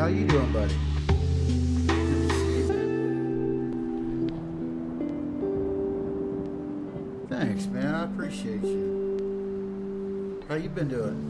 you doing, buddy? Good to see you, man. Thanks, man. I appreciate you. How you been doing?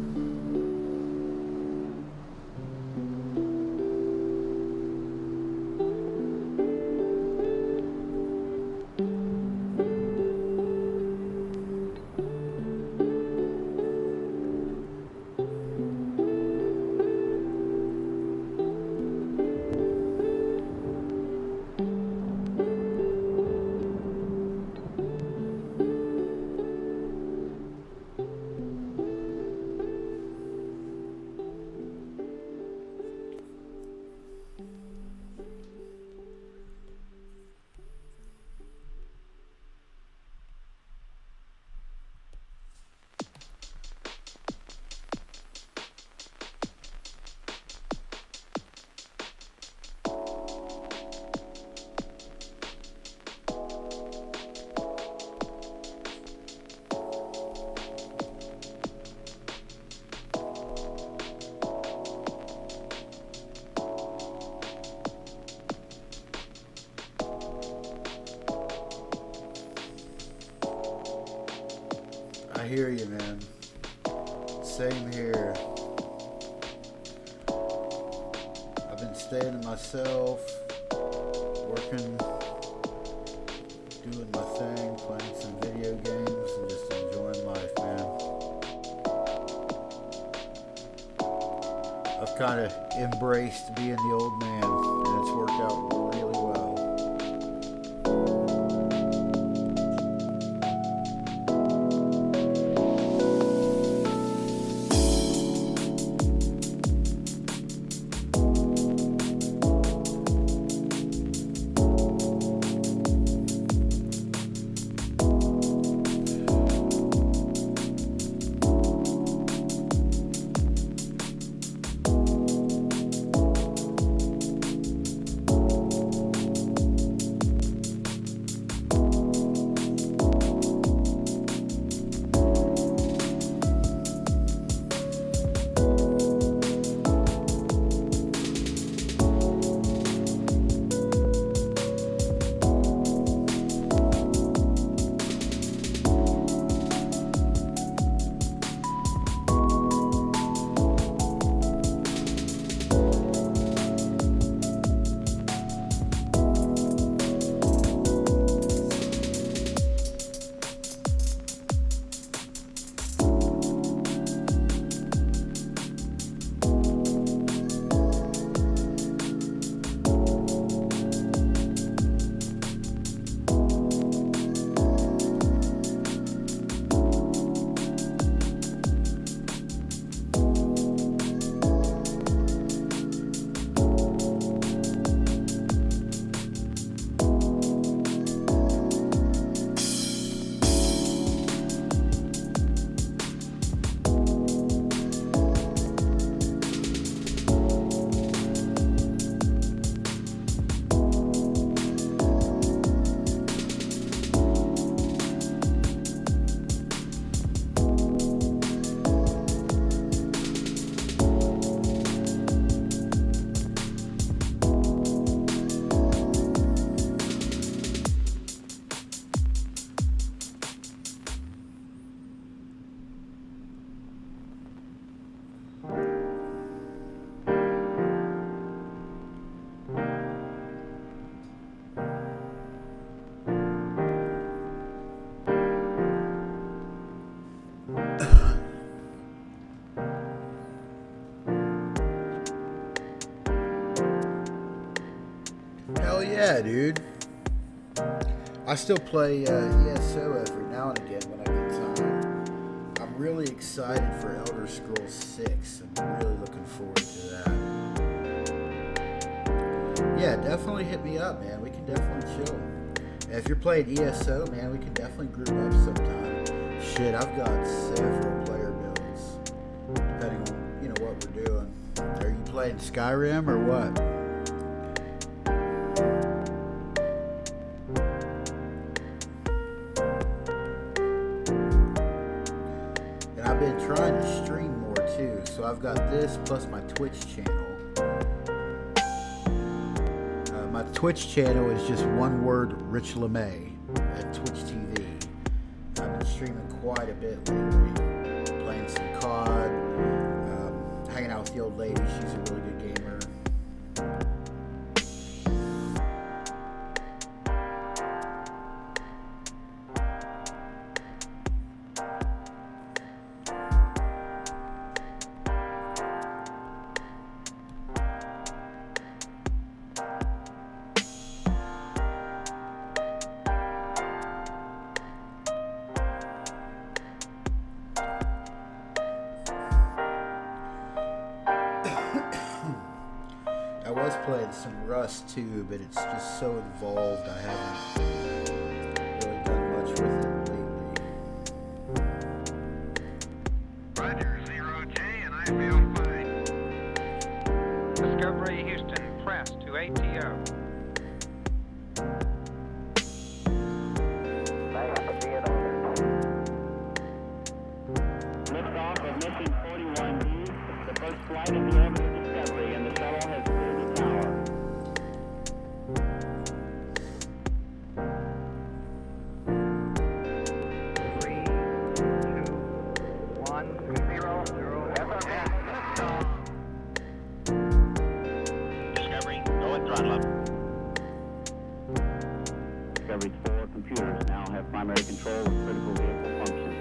I hear you, man. Same here. I've been staying to myself, working, doing my thing, playing some video games, and just enjoying life, man. I've kind of embraced being the old man, and it's worked out really well. Hell yeah, dude. I still play ESO every now and again when I get time. I'm really excited for Elder Scrolls 6. I'm really looking forward to that. Yeah, definitely hit me up, man. We can definitely chill. And if you're playing ESO, man, we can definitely group up sometime. Shit, I've got several player builds, depending on, what we're doing. Are you playing Skyrim or what? I've been trying to stream more too, so I've got this plus my Twitch channel, Twitch channel is just one word, Rich LeMay, at Twitch TV. I've been streaming quite a bit lately, playing some COD, hanging out with the old lady. She's a really good gamer. I was playing some Rust too, but it's just so involved I haven't really done much with it lately. Roger, 0J, and I feel fine. Discovery Houston, press to ATO. Liftoff of mission 41B, the first flight of the Orbit Discovery, and the shuttle has cleared the tower. Three, two, one, 0, 0. Discovery, go and throttle up. Discovery's 4 computers now have primary control of critical vehicle functions.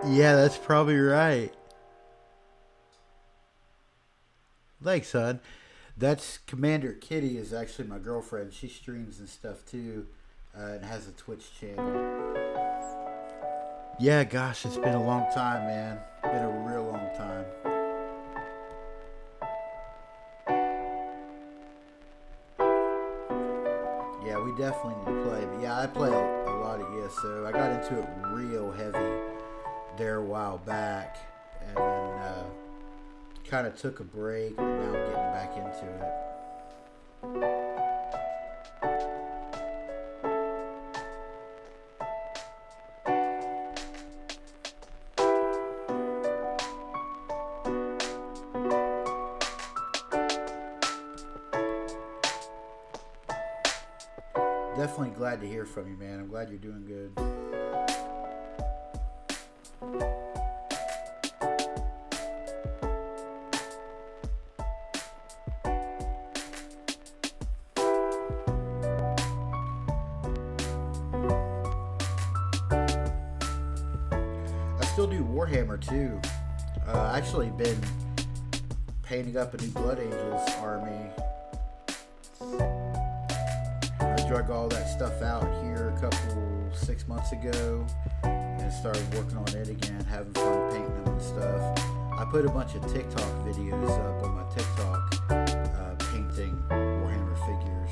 Yeah, that's probably right. Thanks, son. That's Commander Kitty is actually my girlfriend. She streams and stuff too, and has a Twitch channel. Yeah, gosh, it's been a long time, man. Been a real long time. Yeah, we definitely need to play. But yeah, I play a lot of ESO. I got into it real heavy there a while back, and then kind of took a break, but now I'm getting back into it. Definitely glad to hear from you, man. I'm glad you're doing good. I still do Warhammer too. Actually been painting up a new Blood Angels army. I drug all that stuff out here a couple 6 months ago and started working on it again, having fun painting them and stuff. I put a bunch of TikTok videos up on my TikTok painting Warhammer figures.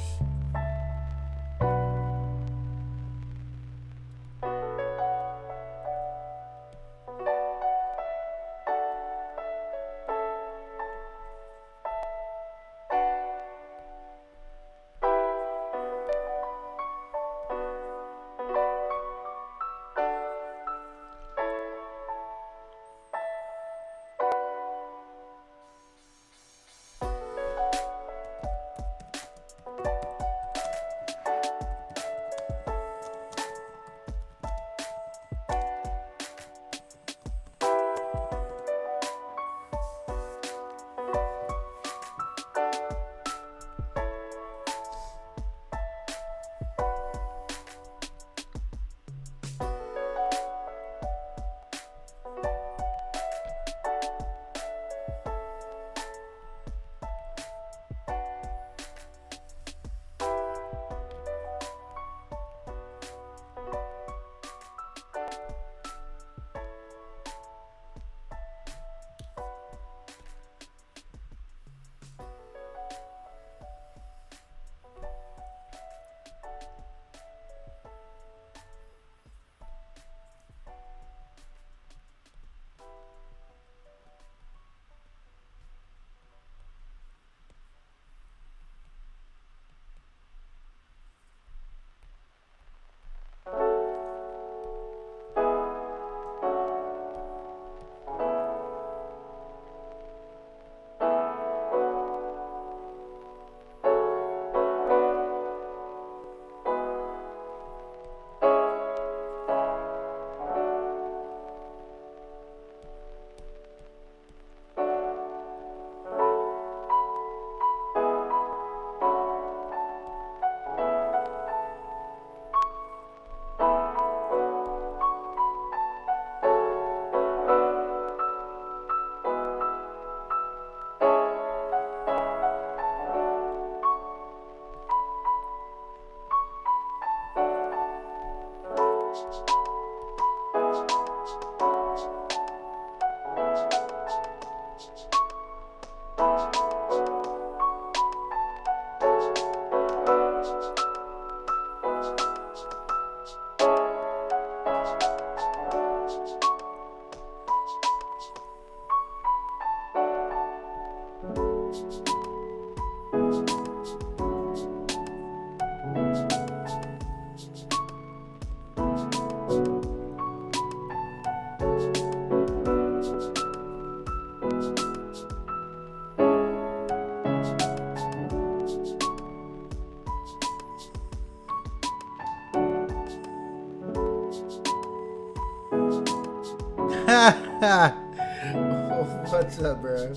What's up, bro?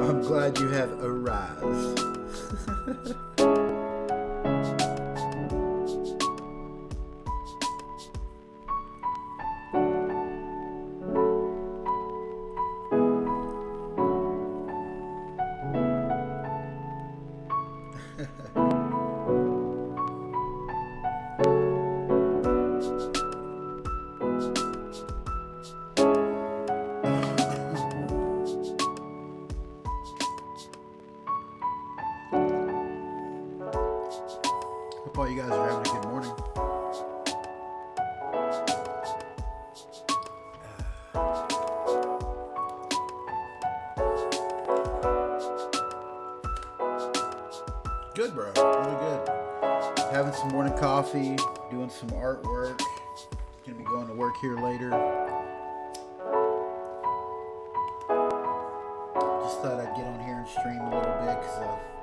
I'm glad you have arrived. Hope all you guys are having a good morning. Good, bro. Really good. Having some morning coffee, doing some artwork. Gonna be going to work here later. Just thought I'd get on here and stream a little bit because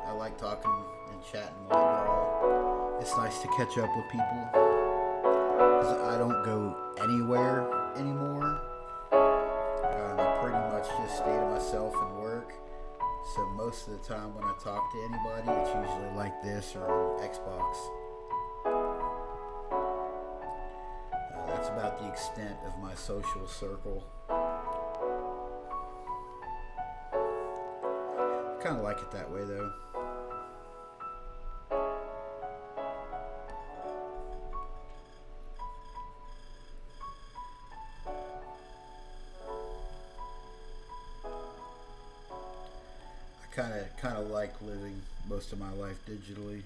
I like talking and chatting while I draw. It's nice to catch up with people because I don't go anywhere anymore. I pretty much just stay to myself and work. So most of the time when I talk to anybody, it's usually like this or on Xbox. That's about the extent of my social circle. Kind of like it that way though. Kind of like living most of my life digitally.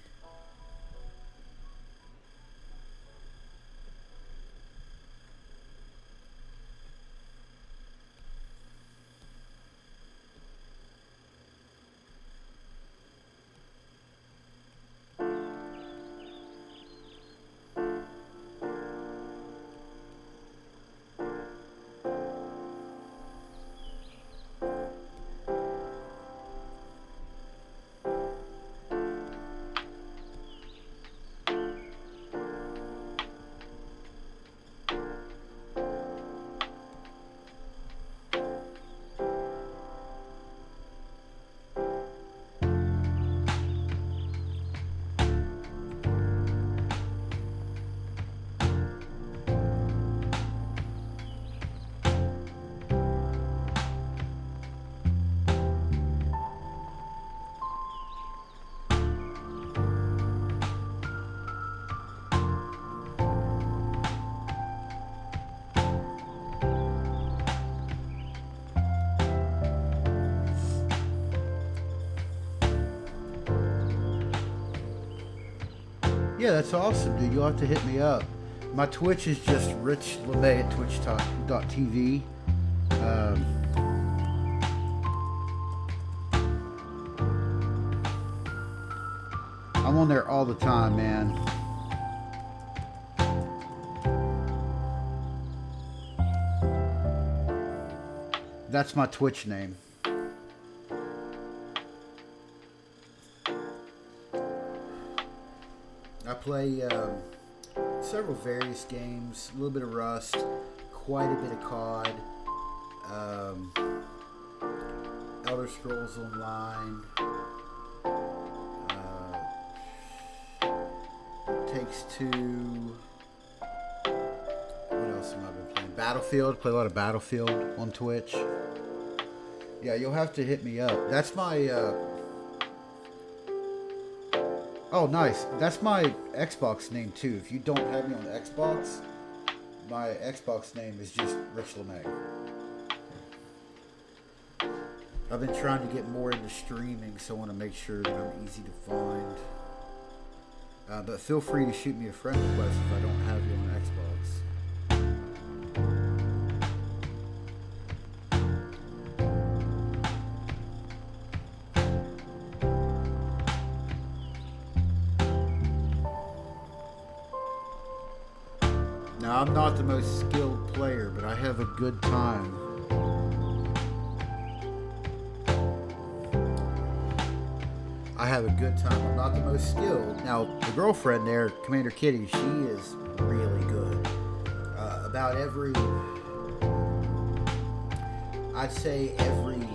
Yeah, that's awesome, dude. You'll have to hit me up. My Twitch is just Rich LeMay at twitch.tv. I'm on there all the time, man. That's my Twitch name. I play several various games, a little bit of Rust, quite a bit of COD, Elder Scrolls Online, Takes Two. What else have I been playing? Battlefield. Play a lot of Battlefield on Twitch. Yeah, you'll have to hit me up. That's my oh, nice. That's my Xbox name, too. If you don't have me on Xbox, my Xbox name is just Rich LeMay. I've been trying to get more into streaming, so I want to make sure that I'm easy to find. But feel free to shoot me a friend request if I don't have you on Xbox. Now, I'm not the most skilled player, but I have a good time. I have a good time. I'm not the most skilled. Now, the girlfriend there, Commander Kitty, she is really good. About every, I'd say every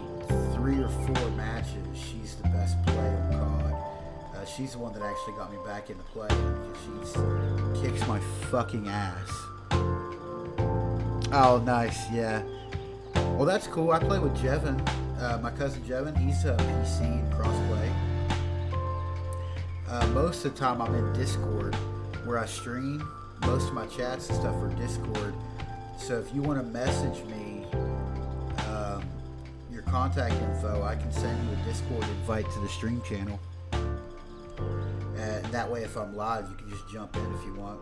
3 or 4 matches, she's the best player on COD. She's the one that actually got me back into playing because she kicks my fucking ass. Oh, nice, yeah. Well, that's cool. I play with Jevin, my cousin Jevin. He's a PC and crossplay. Most of the time I'm in Discord where I stream. Most of my chats and stuff are Discord. So if you want to message me your contact info, I can send you a Discord invite to the stream channel. And that way if I'm live, you can just jump in if you want.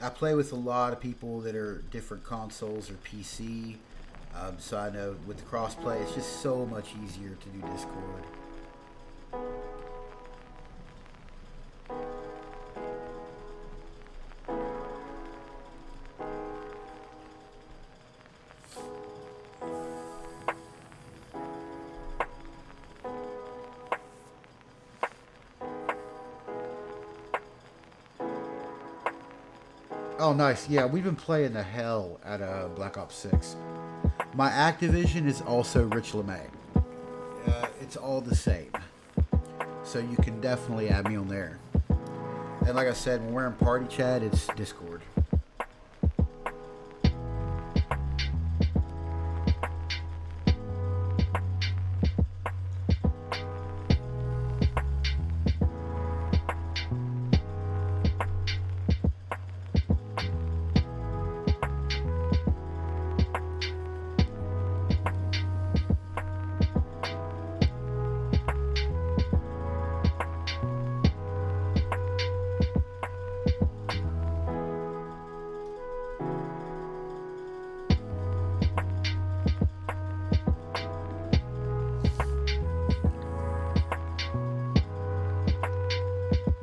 I play with a lot of people that are different consoles or PC, so I know with the crossplay, it's just so much easier to do Discord. Oh, nice. Yeah, we've been playing the hell out of Black Ops 6. My Activision is also Rich LeMay. It's all the same. So you can definitely add me on there. And like I said, when we're in party chat, it's Discord.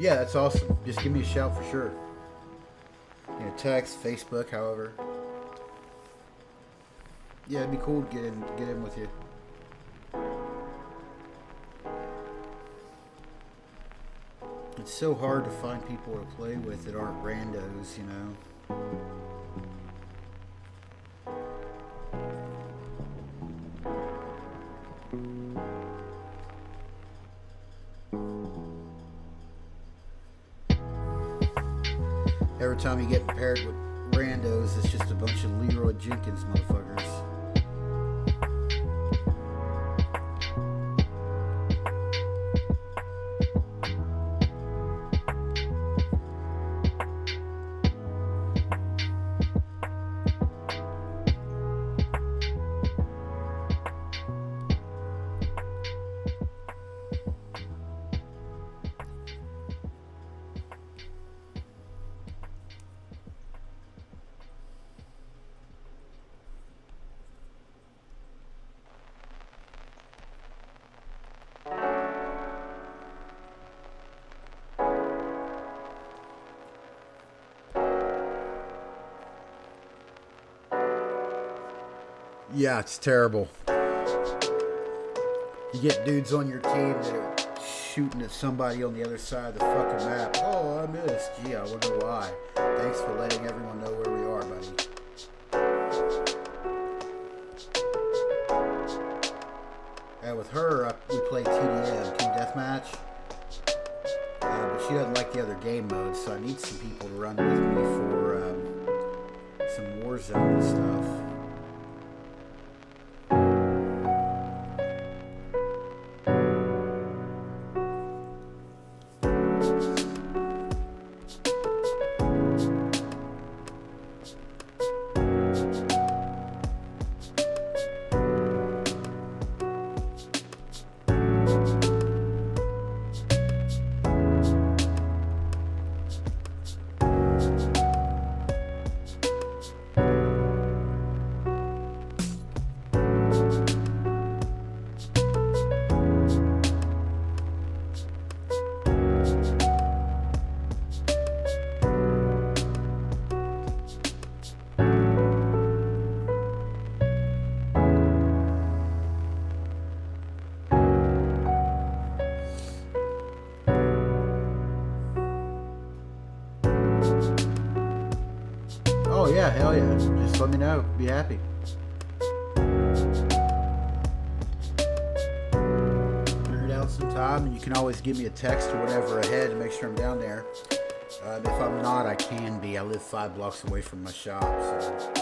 Yeah, that's awesome. Just give me a shout for sure. You know, text, Facebook, however. Yeah, it'd be cool to get in with you. It's so hard to find people to play with that aren't randos, you know. Every time you get paired with randos, it's just a bunch of Leroy Jenkins motherfuckers. Yeah, it's terrible. You get dudes on your team that are shooting at somebody on the other side of the fucking map. Oh, I missed. Gee, I wonder why. Thanks for letting everyone know where we are, buddy. And with her, we play TDM, Team Deathmatch. But she doesn't like the other game modes, so I need some people to run with me for some Warzone and stuff. Oh yeah, hell yeah. Just let me know. Be happy. Figure it out sometime, and you can always give me a text or whatever ahead to make sure I'm down there. If I'm not, I can be. I live 5 blocks away from my shop, so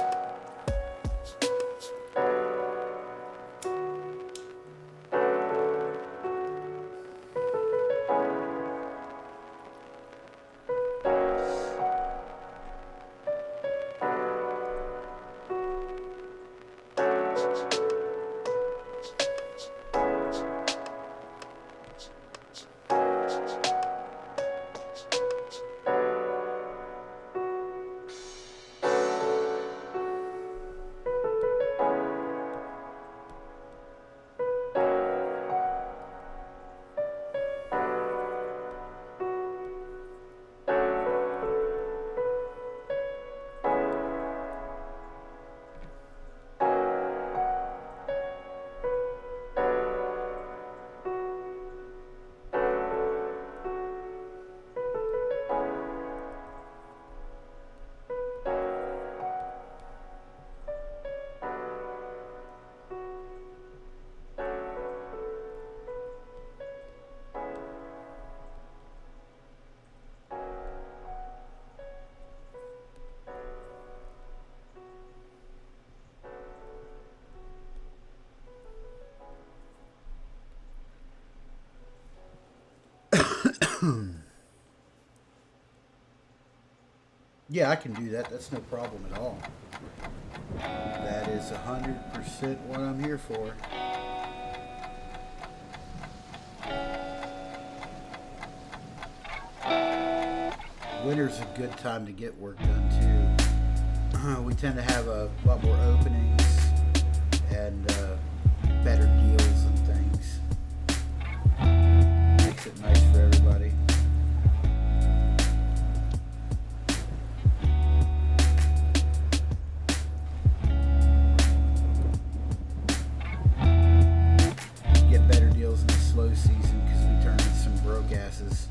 Yeah, I can do that. That's no problem at all. That is 100% what I'm here for. Winter's a good time to get work done too. We tend to have a lot more openings and better deals and things. Makes it nice for everybody. Get better deals in the slow season because we turn into some broke asses.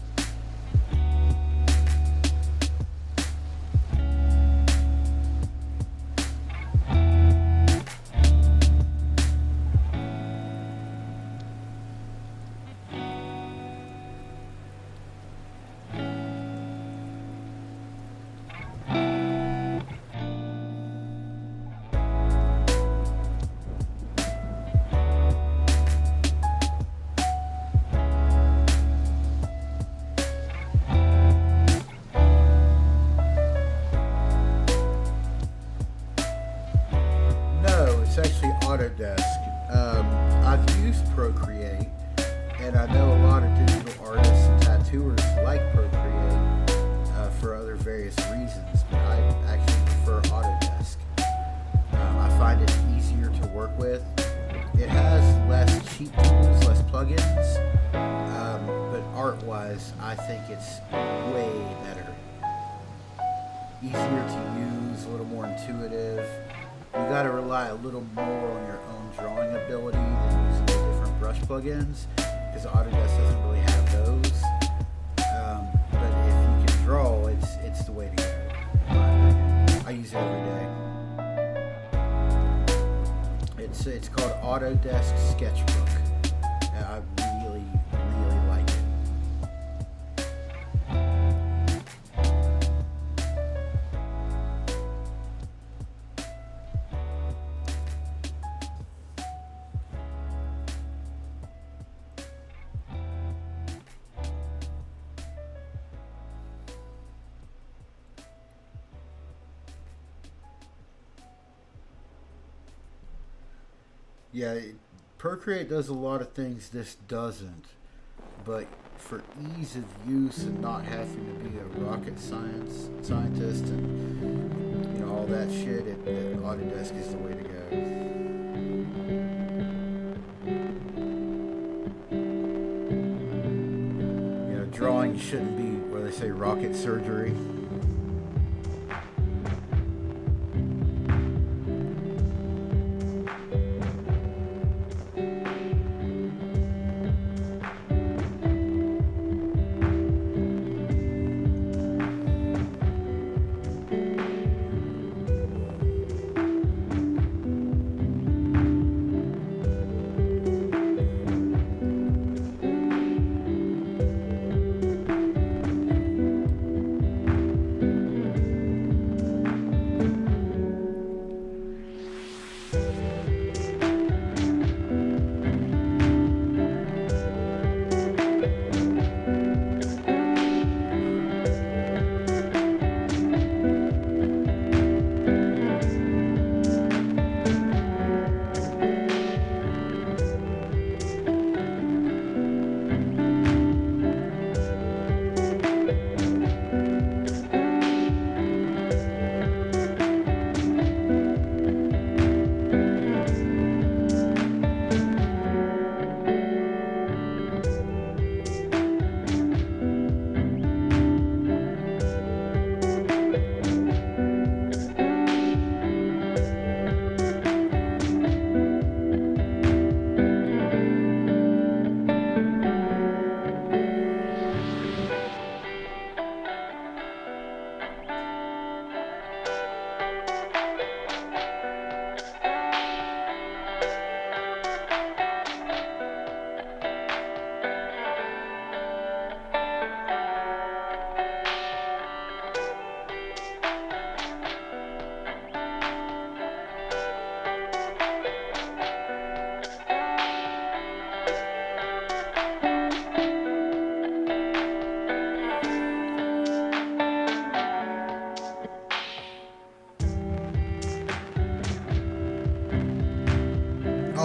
It's actually Autodesk. I've used Procreate, and I know a lot of digital artists and tattooers like Procreate for other various reasons, but I actually prefer Autodesk. I find it easier to work with. It has less cheat tools, less plugins, but art-wise, I think it's way better. Easier to use, a little more intuitive. You got to rely a little more on your own drawing ability than using the different brush plugins, because Autodesk doesn't really have those. But if you can draw, it's the way to go, in my opinion. I use it every day. It's called Autodesk Sketchbook. I really, really like it. Yeah, Procreate does a lot of things this doesn't, but for ease of use and not having to be a rocket scientist and all that shit, Autodesk is the way to go. Drawing shouldn't be where they say rocket surgery.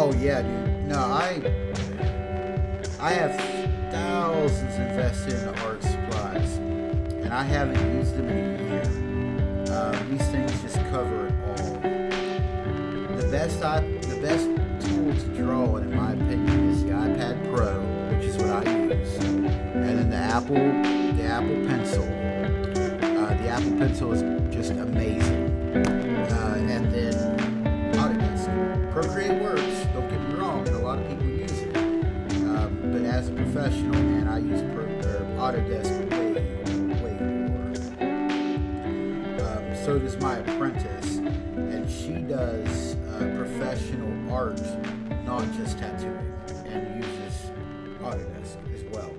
Oh yeah, dude. No, I have thousands invested in art supplies, and I haven't used them in a year. These things just cover it all. The best tool to draw in my opinion, is the iPad Pro, which is what I use, and then the Apple Pencil. The Apple Pencil is just amazing, and then Autodesk. Procreate works. Don't get me wrong, and a lot of people use it. But as a professional, man, I use Autodesk way more. So does my apprentice, and she does professional art, not just tattooing, and uses Autodesk as well.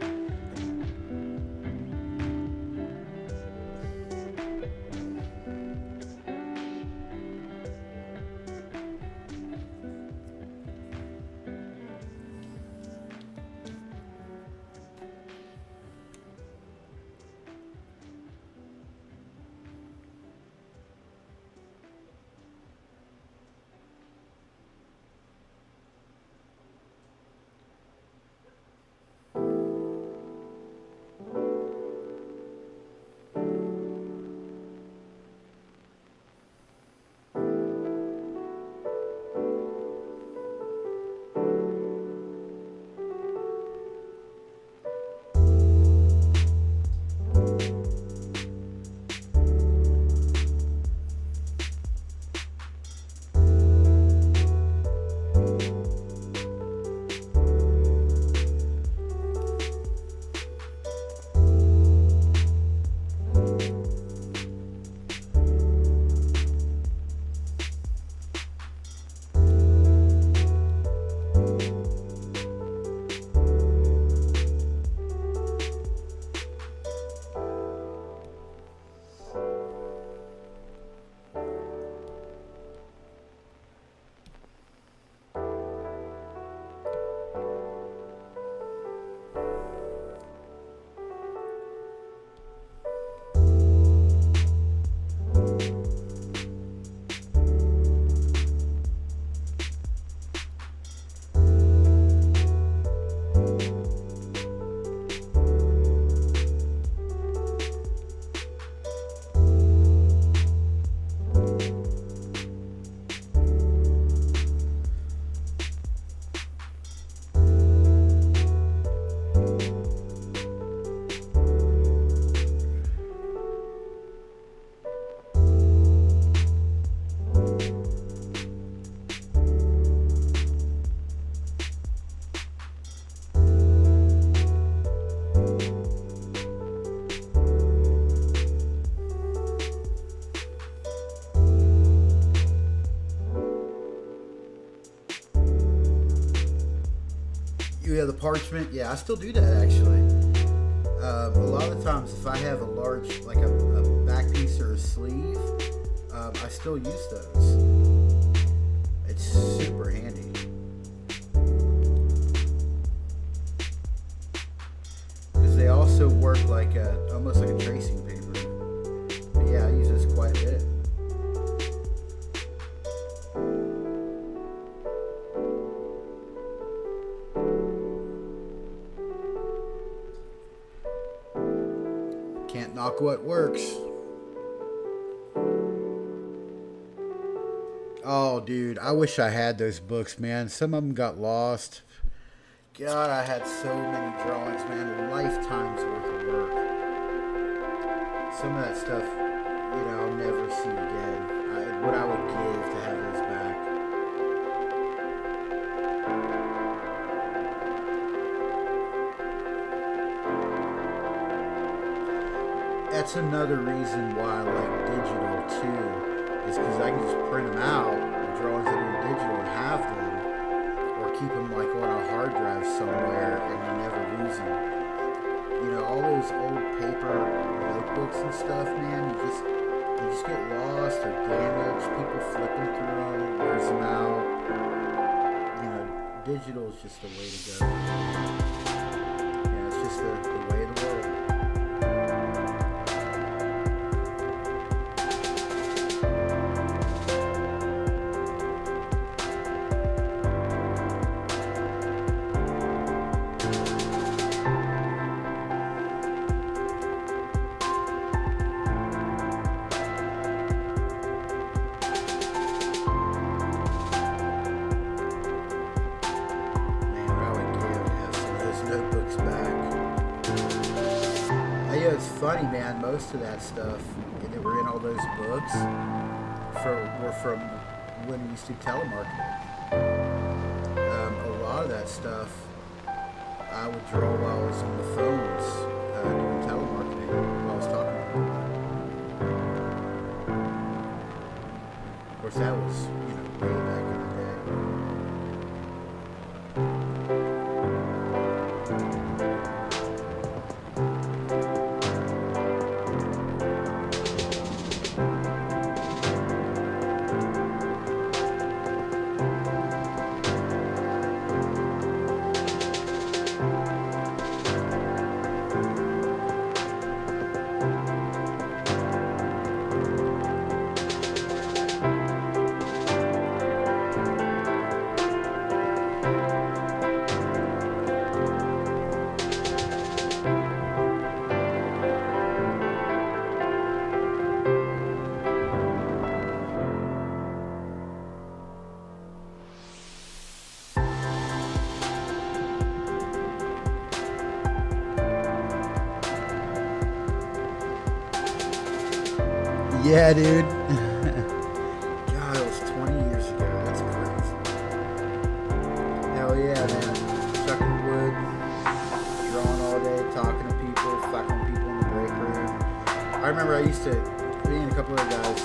Yeah, the parchment. Yeah, I still do that actually. A lot of the times, if I have a large, like a back piece or a sleeve, I still use those. It's super handy. Because they also work like almost like a tracing paper. But yeah, I use this quite a bit. Can't knock what works. Oh, dude, I wish I had those books, man. Some of them got lost. God, I had so many drawings, man. Lifetimes worth of work. Some of that stuff, you know, I'll never see again. What I would give to have those back. That's another reason why I like digital too, is because I can just print them out, the drawings that are digital, and have them, or keep them like on a hard drive somewhere and you never lose them. You know, all those old paper notebooks and stuff, man, you just get lost or damaged, people flipping through them, wears them out. You know, digital is just the way to go. Yeah, it's just the way of the world. funny, man. Most of that stuff that were in all those books were from when we used to do telemarketing. A lot of that stuff I would draw while I was on the phones doing telemarketing while I was talking to people. Of course, that was, way back in the day. Yeah, dude. God, it was 20 years ago. That's crazy. Hell yeah, man. Chucking wood, drawing all day, talking to people, fucking people in the break room. I remember me and a couple of guys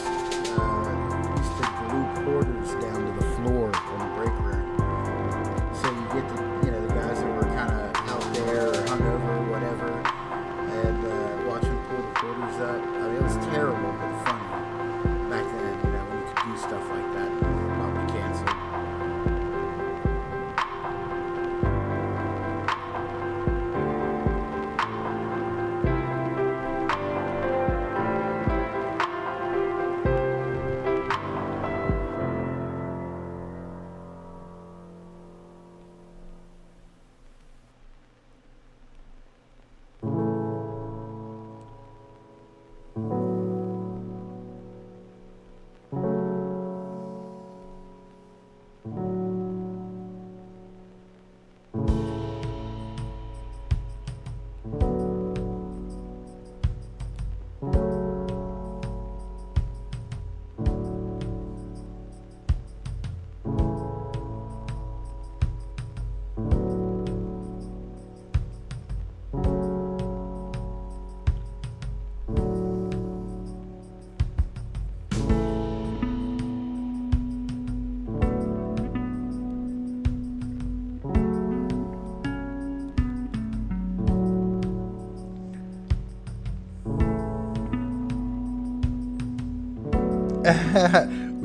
used to glue quarters down to the floor on the break room. So you get the guys that were kind of out there or hungover or whatever, and watch them pull the quarters up. I mean, it was terrible, but funny. Back then, when you could do stuff like that, probably canceled.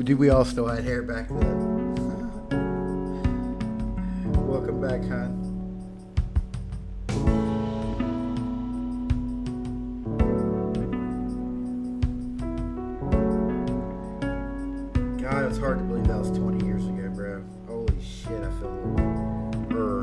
Dude, we all still had hair back then. Welcome back, hon. God, it's hard to believe that was 20 years ago, bro. Holy shit, I feel a little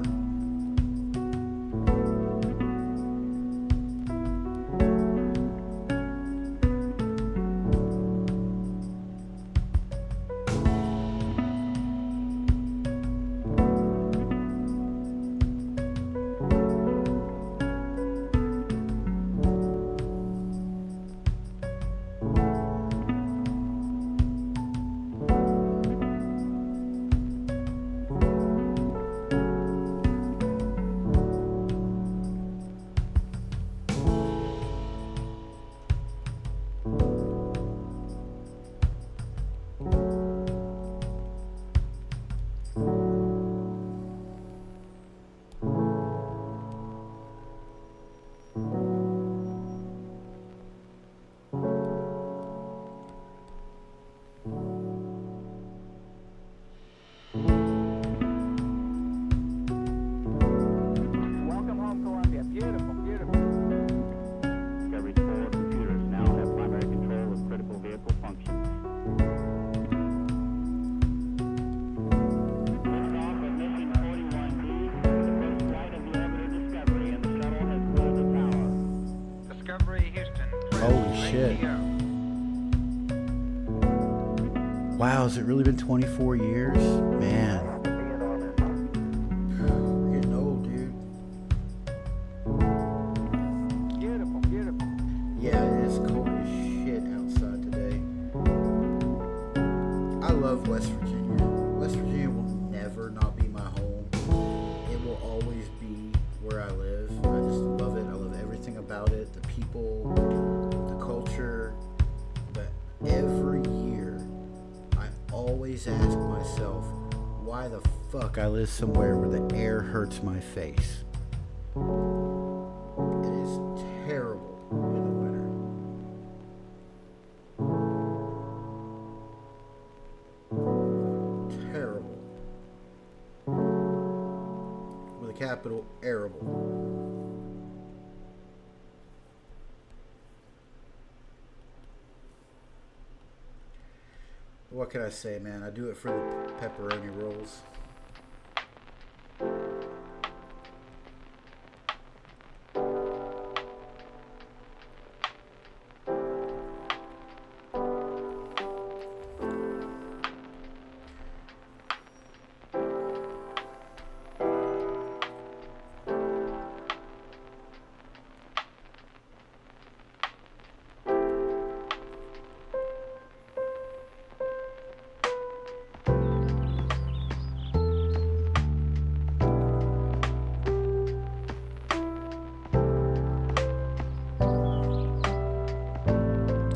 Wow, has it really been 24 years? Man. We're getting old, dude. Beautiful, beautiful. always ask myself why the fuck I live somewhere where the air hurts my face. It is terrible in the winter. Terrible. With a capital arable. What can I say, man? I do it for the pepperoni rolls.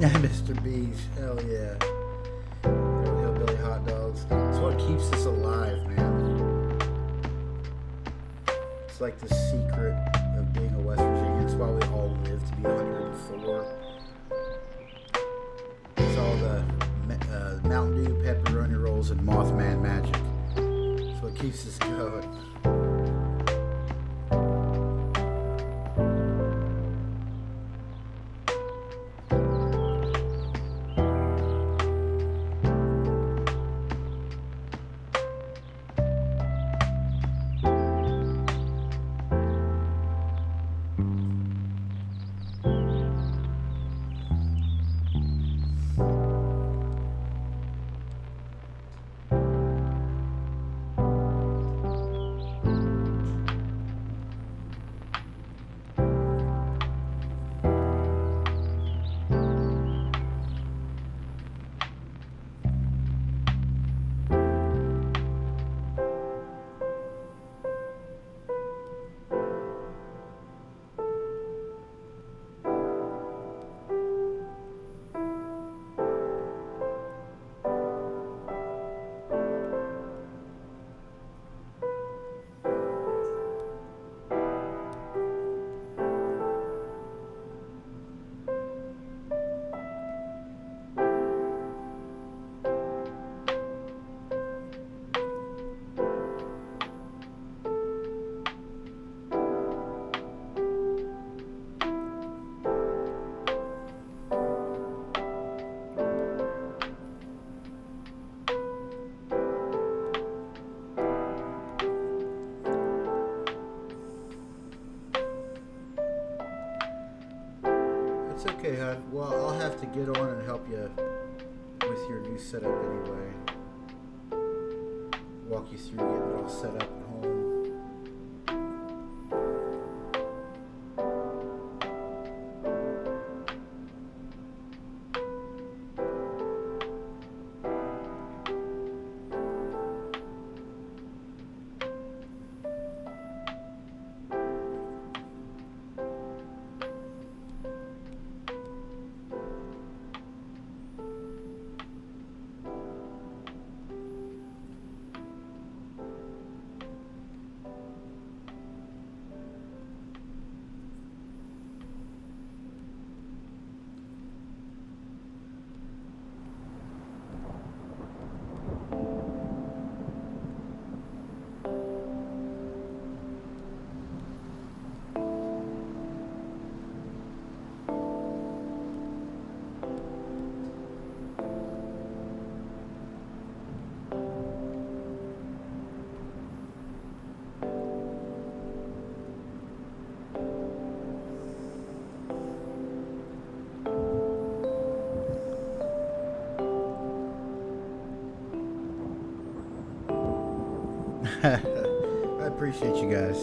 Mr. B's, hell yeah. Hillbilly hot dogs. It's what keeps us alive, man. It's like the secret of being a West Virginian. It's why we all live to be 104. It's all the Mountain Dew pepperoni rolls and Mothman magic. It's what keeps us going. It's okay, hon. Well, I'll have to get on and help you with your new setup anyway. Walk you through getting it all set up at home. I appreciate you guys.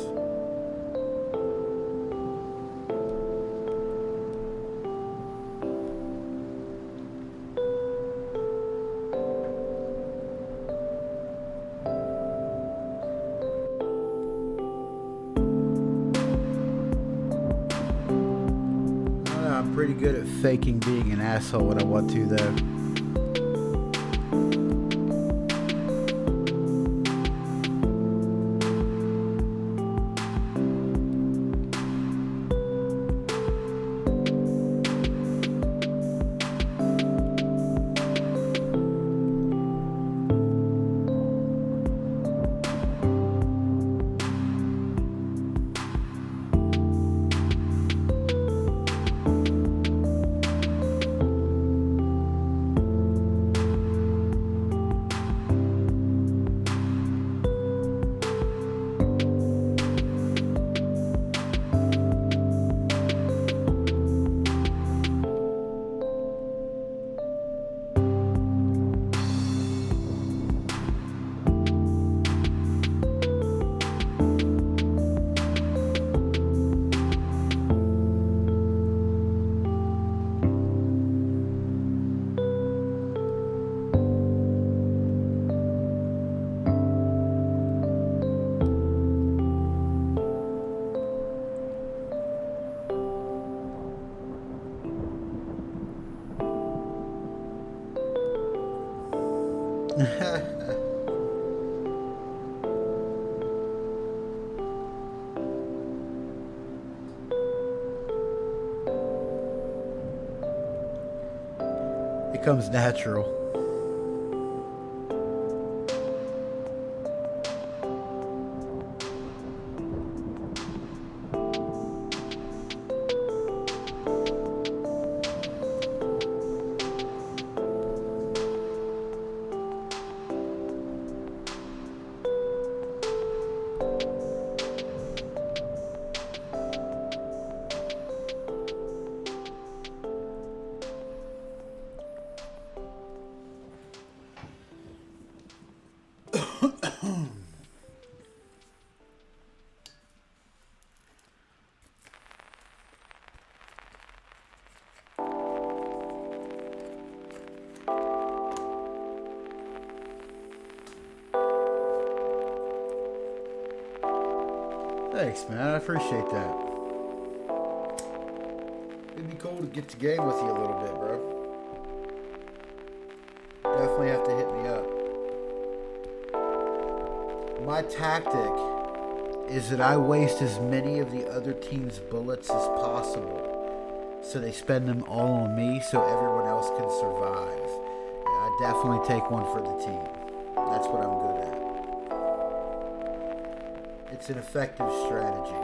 I'm pretty good at faking being an asshole when I want to, though. Becomes natural. Thanks, man. I appreciate that. It'd be cool to get the game with you a little bit, bro. Definitely have to hit me up. My tactic is that I waste as many of the other team's bullets as possible. So they spend them all on me so everyone else can survive. And I definitely take one for the team. That's what I'm good at. It's an effective strategy.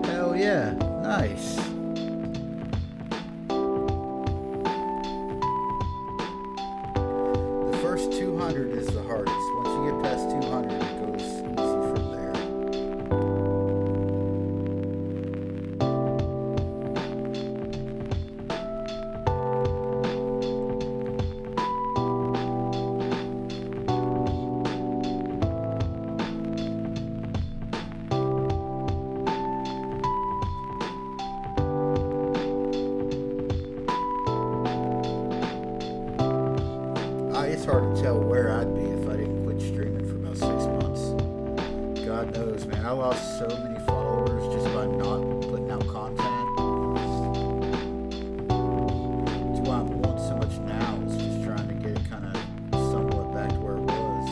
Hell yeah, nice. The first 200 is the hardest. Once you get past 200, it goes easy from there. It's hard to tell where I'd be if I didn't quit streaming for about 6 months. God knows, man. I lost so many followers just by not putting out content. That's why I'm wanting so much now. It's just trying to get it kind of somewhat back to where it was.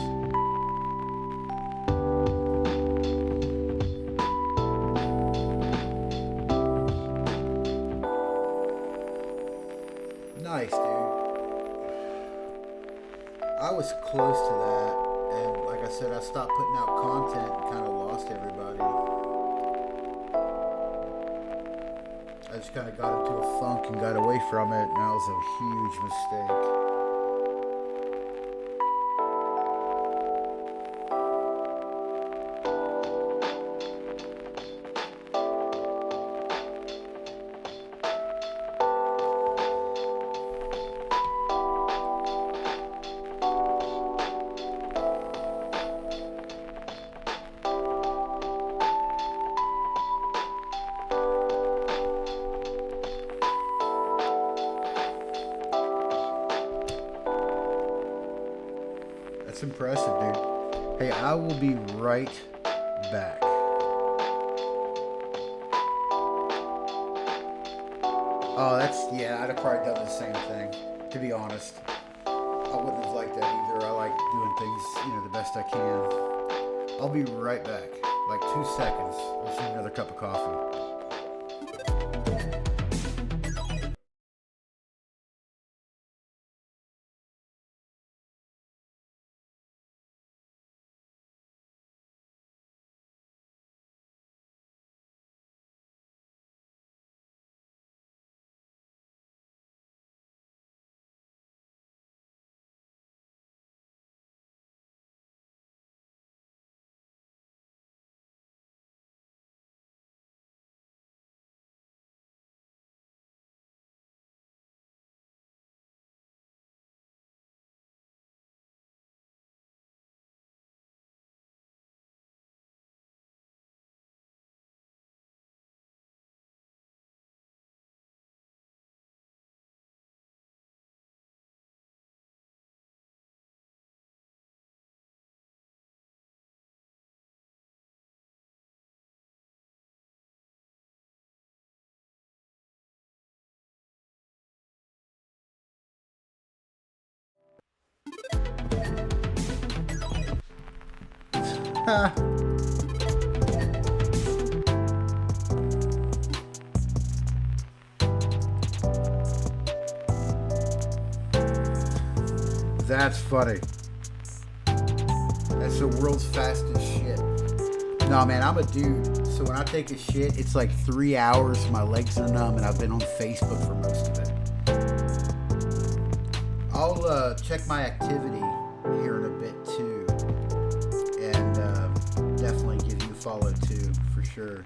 Nice, dude. I was close to that, and like I said, I stopped putting out content and kind of lost everybody. I just kind of got into a funk and got away from it, and that was a huge mistake. That's impressive, dude. Hey, I will be right back. Oh, yeah, I'd have probably done the same thing, to be honest. I wouldn't have liked that either. I like doing things, the best I can. I'll be right back. Like 2 seconds. I just need another cup of coffee. That's funny. That's the world's fastest shit. No, man, I'm a dude. So when I take a shit, it's like 3 hours. My legs are numb, and I've been on Facebook for most of it. I'll check my activity here in a bit too, and definitely give you a follow too, for sure.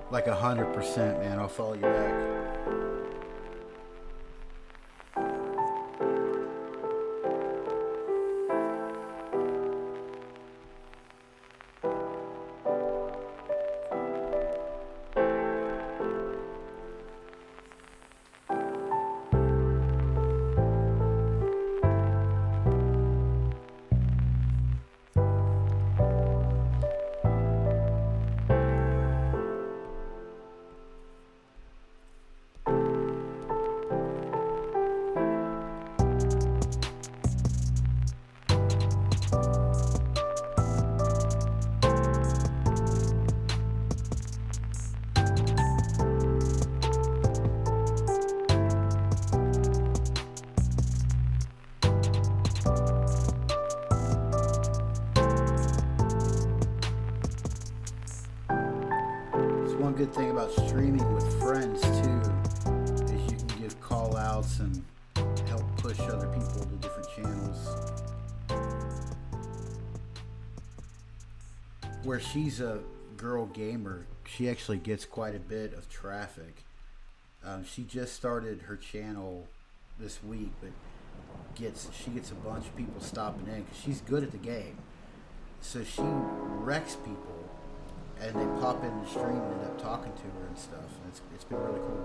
Like 100%, man. I'll follow you back. One good thing about streaming with friends too is you can give call outs and help push other people to different channels. Where she's a girl gamer, she actually gets quite a bit of traffic. She just started her channel this week, but she gets a bunch of people stopping in because she's good at the game. So she wrecks people, and they pop in the stream and end up talking to her and stuff. And it's been really cool.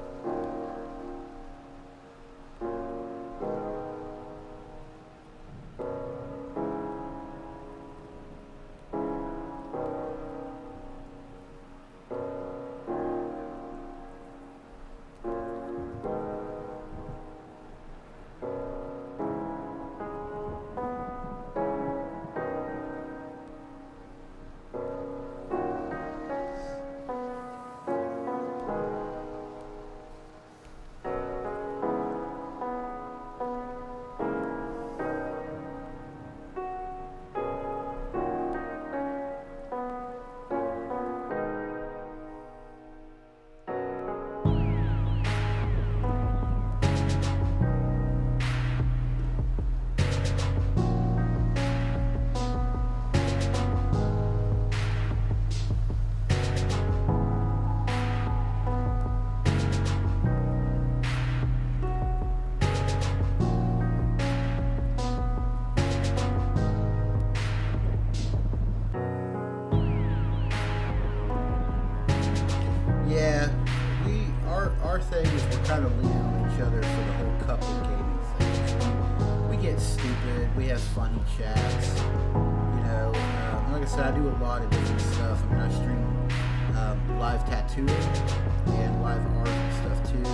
Our thing is we're kind of leaning on each other for the whole couple gaming thing. We get stupid. We have funny chats. You know, like I said, I do a lot of different stuff. I mean, I stream live tattooing and live art and stuff too.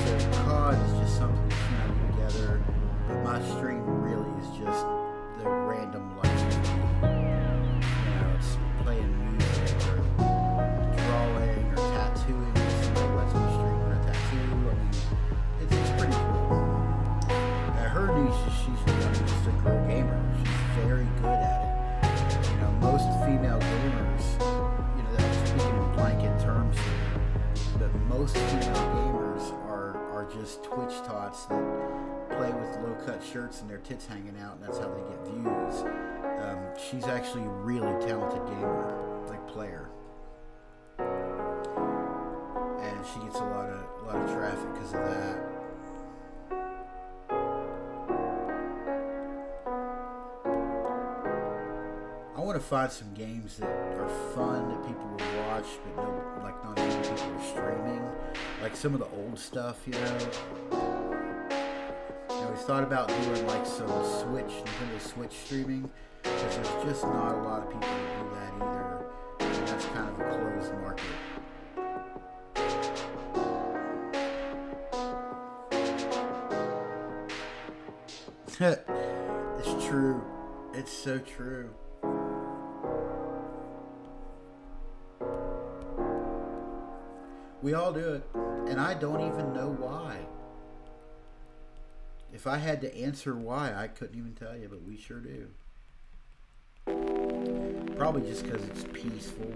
So COD is just something that you know together. But my stream really is just the random life. You know, it's playing music or drawing or tattooing. Her niche is she's just a girl gamer. She's very good at it. You know, most female gamers, you know, I'm speaking in blanket terms here, but most female gamers are just Twitch tots that play with low-cut shirts and their tits hanging out, and that's how they get views. She's actually a really talented gamer, like player, and she gets a lot of traffic because of that. I want to find some games that are fun that people will watch, but no, like not many people are streaming. Like some of the old stuff, you know. And we thought about doing like some Nintendo Switch streaming, because there's just not a lot of people that do that either. that's kind of a closed market. It's true. It's so true. We all do it, and I don't even know why. If I had to answer why, I couldn't even tell you, but we sure do. Probably just because it's peaceful.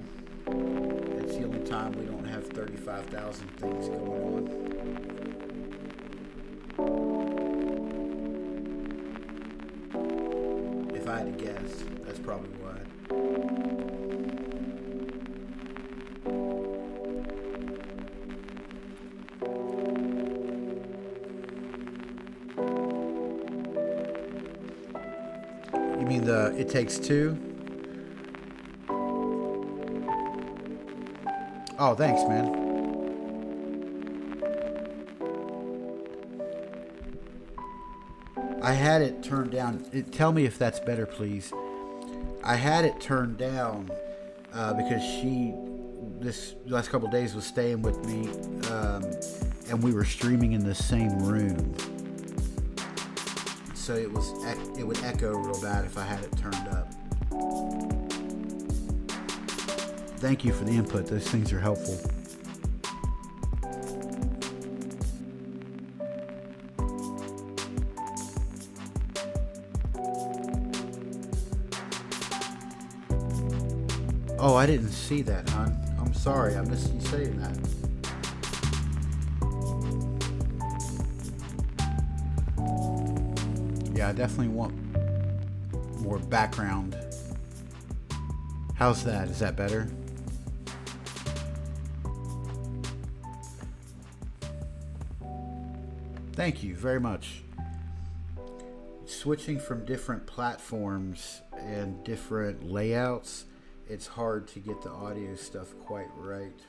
It's the only time we don't have 35,000 things going on. If I had to guess, that's probably why. You mean the It Takes Two? Oh, thanks, man. I had it turned down. Tell me if that's better, please. I had it turned down because she, this last couple of days, was staying with me, and we were streaming in the same room. So it would echo real bad if I had it turned up. Thank you for the input. Those things are helpful. Oh, I didn't see that, hon. I'm sorry. I missed you saying that. Yeah, I definitely want more background. How's that? Is that better? Thank you very much. Switching from different platforms and different layouts, it's hard to get the audio stuff quite right.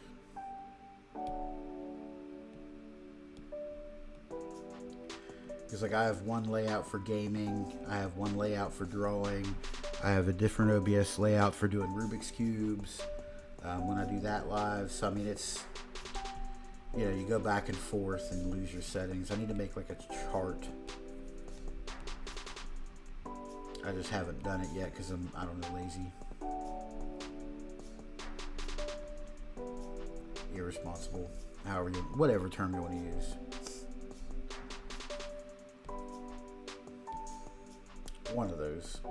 Because like I have one layout for gaming, I have one layout for drawing, I have a different OBS layout for doing Rubik's Cubes when I do that live. So I mean, it's, you know, you go back and forth and lose your settings. I need to make like a chart. I just haven't done it yet because I don't know, lazy. Irresponsible. However you, whatever term you want to use. One of those.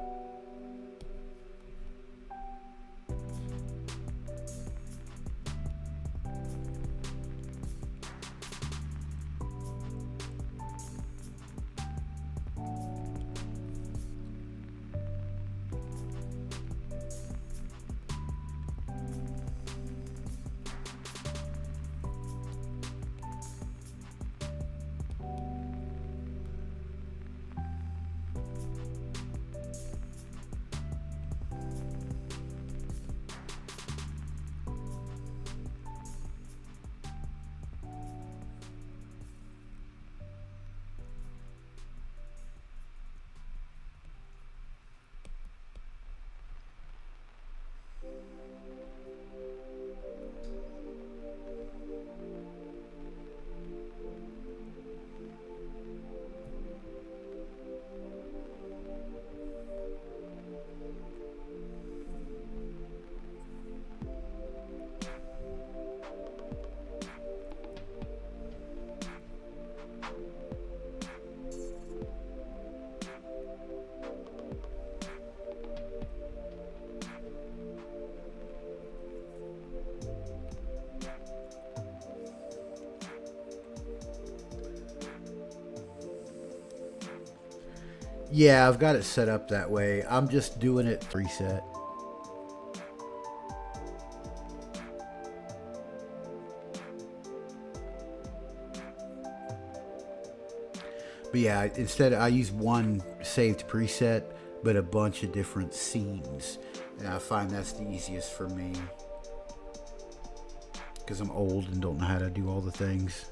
Yeah, I've got it set up that way. I'm just doing it preset. But yeah, instead I use one saved preset, but a bunch of different scenes. And I find that's the easiest for me. Because I'm old and don't know how to do all the things.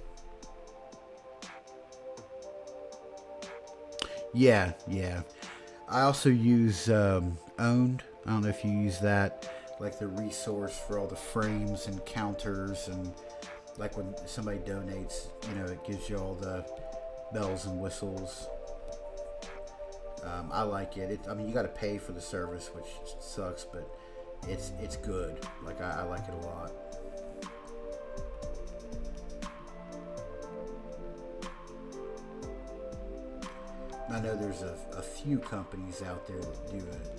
Yeah. I also use Owned. I don't know if you use that. like the resource for all the frames and counters, and like when somebody donates, you know, it gives you all the bells and whistles. I like it. I mean, you got to pay for the service, which sucks, but it's good. Like I like it a lot. I know there's a few companies out there that do it.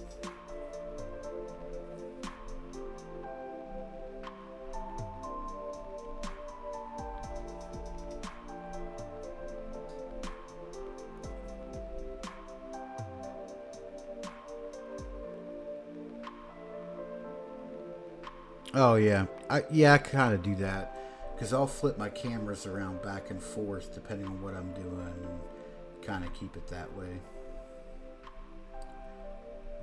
Oh yeah, I kind of do that because I'll flip my cameras around back and forth depending on what I'm doing, and kind of keep it that way.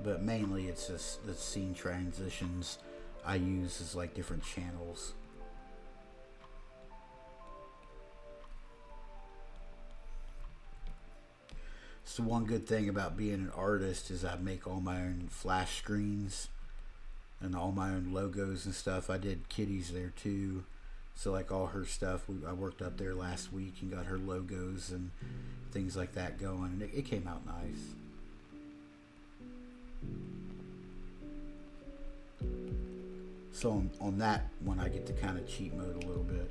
But mainly it's just the scene transitions I use as like different channels. So one good thing about being an artist is I make all my own flash screens and all my own logos and stuff. I did Kitty's there too. So like all her stuff, I worked up there last week and got her logos and things like that going. And it came out nice. So on that one, I get to kind of cheat mode a little bit.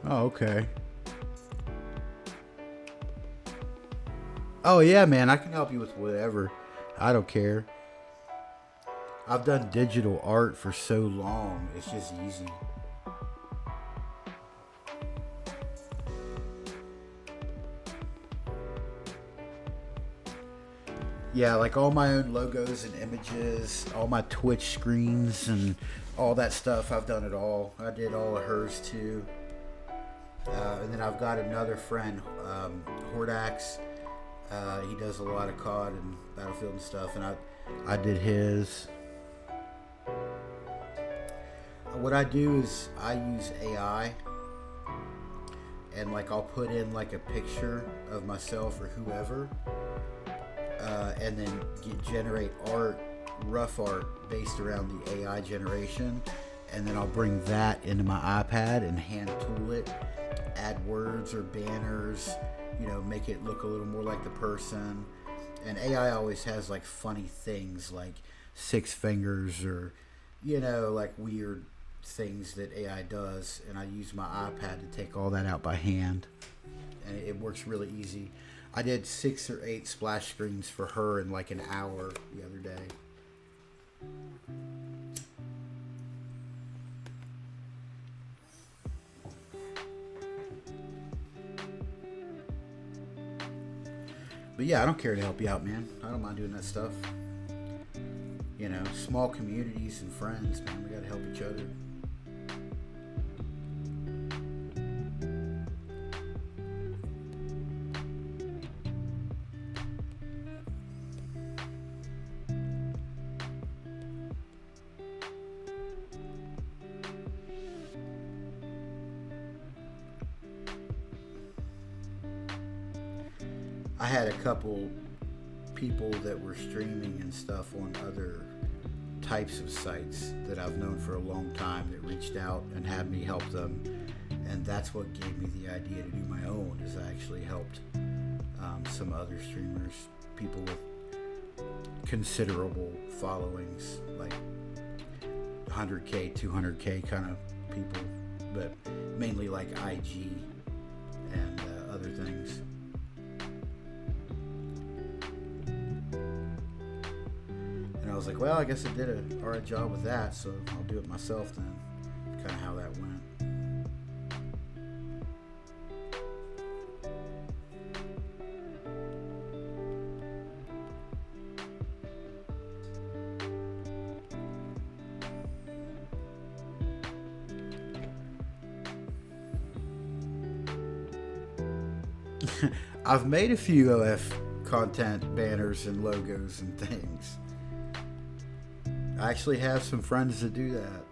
Oh, okay. Oh, yeah, man. I can help you with whatever. I don't care. I've done digital art for so long. It's just easy. Yeah, like all my own logos and images, all my Twitch screens and all that stuff. I've done it all. I did all of hers too. And then I've got another friend, Hordax. He does a lot of COD and Battlefield and stuff, and I did his. What I do is I use AI, and like I'll put in like a picture of myself or whoever, and then generate art, rough art based around the AI generation, and then I'll bring that into my iPad and hand tool it. Add words or banners, you know, make it look a little more like the person. And AI always has like funny things like 6 fingers or, you know, like weird things that AI does. And I use my iPad to take all that out by hand, and it works really easy. I did 6 or 8 splash screens for her in like an hour the other day. But yeah, I don't care to help you out, man. I don't mind doing that stuff. You know, small communities and friends, man. We gotta help each other. I had a couple people that were streaming and stuff on other types of sites that I've known for a long time that reached out and had me help them, and that's what gave me the idea to do my own. Is I actually helped some other streamers, people with considerable followings, like 100K, 200K kind of people, but mainly like IG and other things. I was like, well, I guess I did an alright job with that, so I'll do it myself then. Kind of how that went. I've made a few OF content banners and logos and things. I actually have some friends that do that.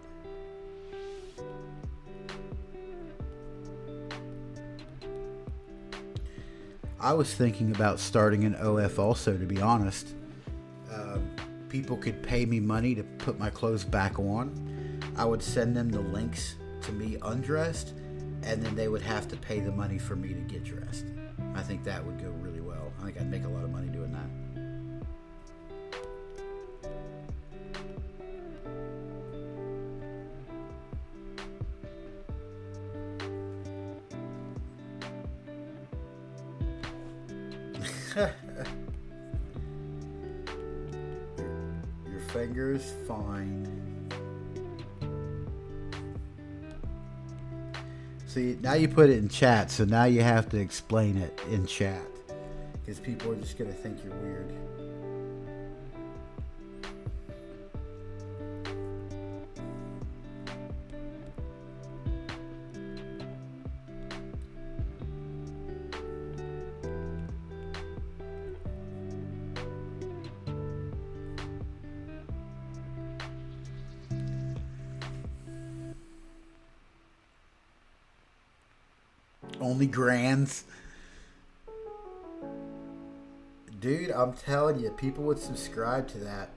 I was thinking about starting an OF also, to be honest. People could pay me money to put my clothes back on. I would send them the links to me undressed, and then they would have to pay the money for me to get dressed. I think that would go really well. I think I'd make a lot of money doing that. Your finger's fine. See, now you put it in chat, so now you have to explain it in chat. Because people are just going to think you're weird. Only grands. Dude, I'm telling you, people would subscribe to that.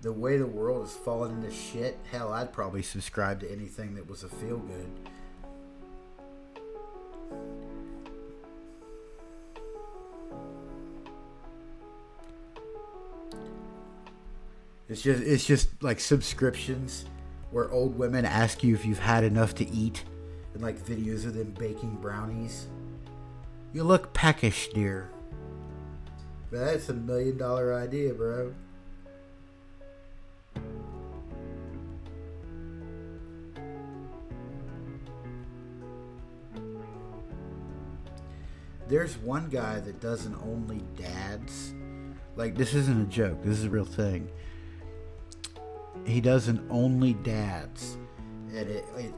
The way the world has fallen into shit, hell, I'd probably subscribe to anything that was a feel good. It's just like subscriptions where old women ask you if you've had enough to eat. And like videos of them baking brownies. You look peckish, dear. That's $1 million idea, bro. There's one guy that does an only dads. Like, this isn't a joke. This is a real thing. He does an only dads. And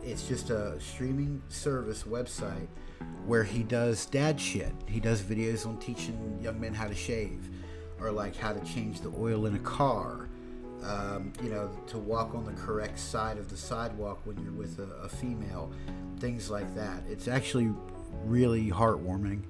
it's just a streaming service website where he does dad shit. He does videos on teaching young men how to shave, or like how to change the oil in a car, to walk on the correct side of the sidewalk when you're with a female, things like that. It's actually really heartwarming.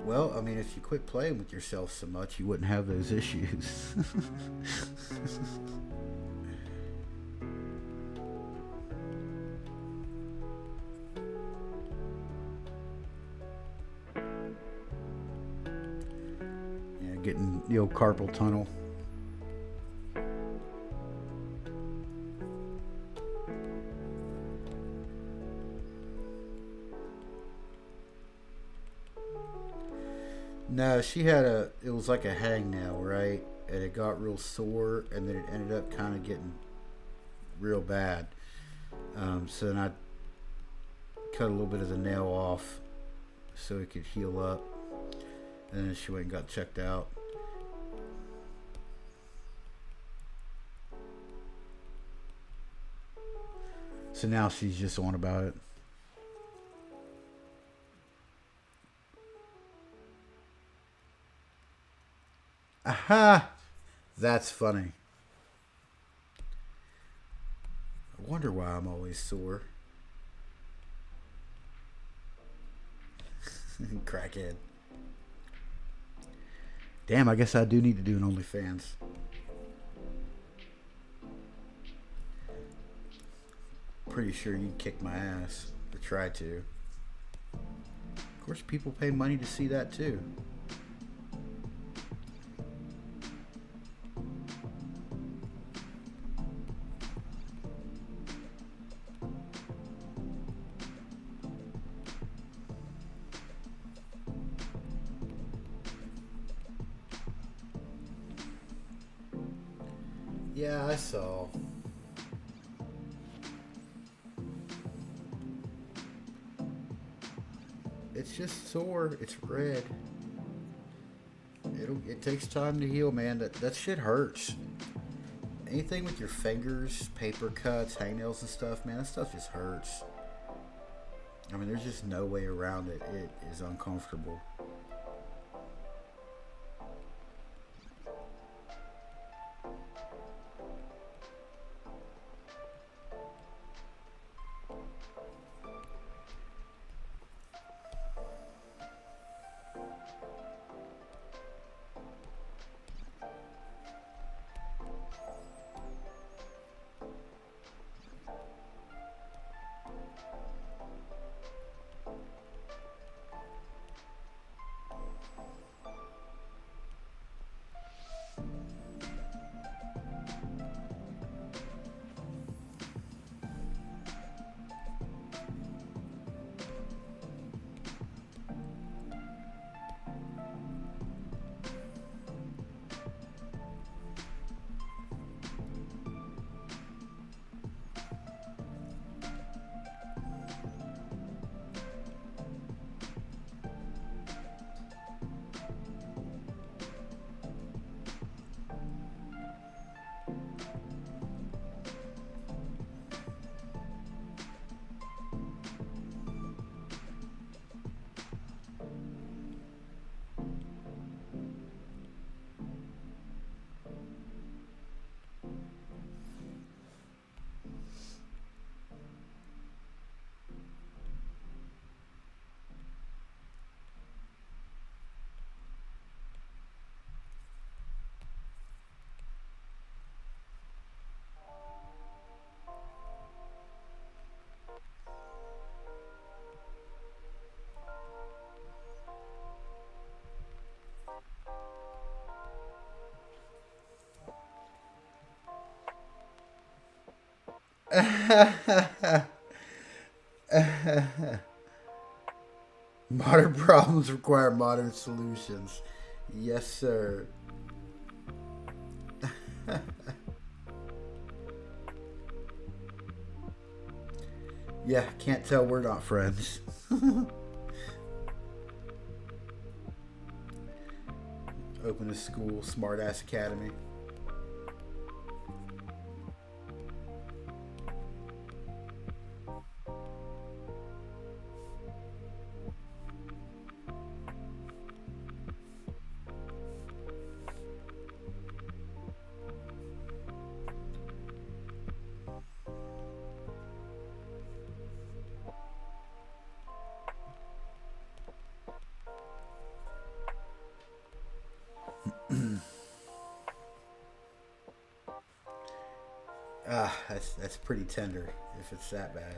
Well, I mean, if you quit playing with yourself so much, you wouldn't have those issues. Yeah, getting the old carpal tunnel. No, she had it was like a hangnail, right? And it got real sore, and then it ended up kind of getting real bad. So then I cut a little bit of the nail off so it could heal up. And then she went and got checked out. So now she's just on about it. Aha! That's funny. I wonder why I'm always sore. Crackhead. Damn, I guess I do need to do an OnlyFans. Pretty sure you'd kick my ass to try to. Of course, people pay money to see that too. Yeah, I saw. It's just sore. It's red. It takes time to heal, man. That shit hurts. Anything with your fingers, paper cuts, hangnails and stuff, man, that stuff just hurts. I mean, there's just no way around it. It is uncomfortable. Modern problems require modern solutions. Yes, sir. Yeah, can't tell we're not friends. Open a school, Smart Ass Academy. That's pretty tender if it's that bad.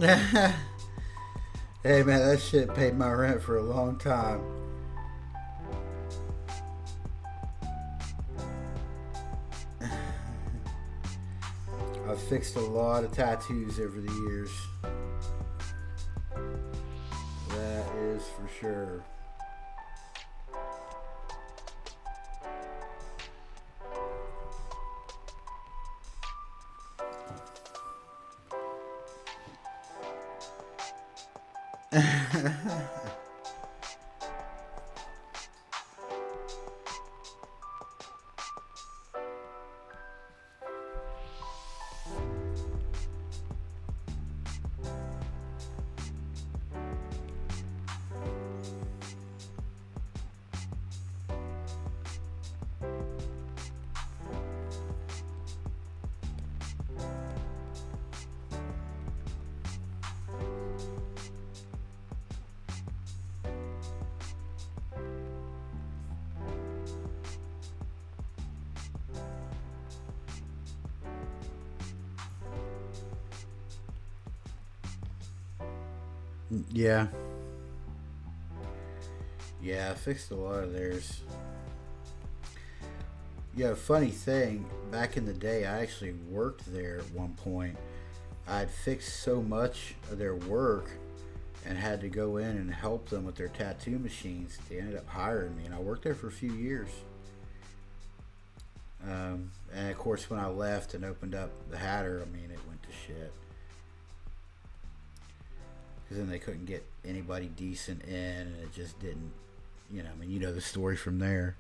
Hey man, that shit paid my rent for a long time. I've fixed a lot of tattoos over the years. That is for sure. Yeah. Yeah, I fixed a lot of theirs. Yeah, funny thing, back in the day, I actually worked there at one point. I'd fixed so much of their work and had to go in and help them with their tattoo machines. They ended up hiring me, and I worked there for a few years. And of course, when I left and opened up the Hatter, I mean, it went to shit. Because then they couldn't get anybody decent in, and it just didn't, you know, I mean, you know the story from there.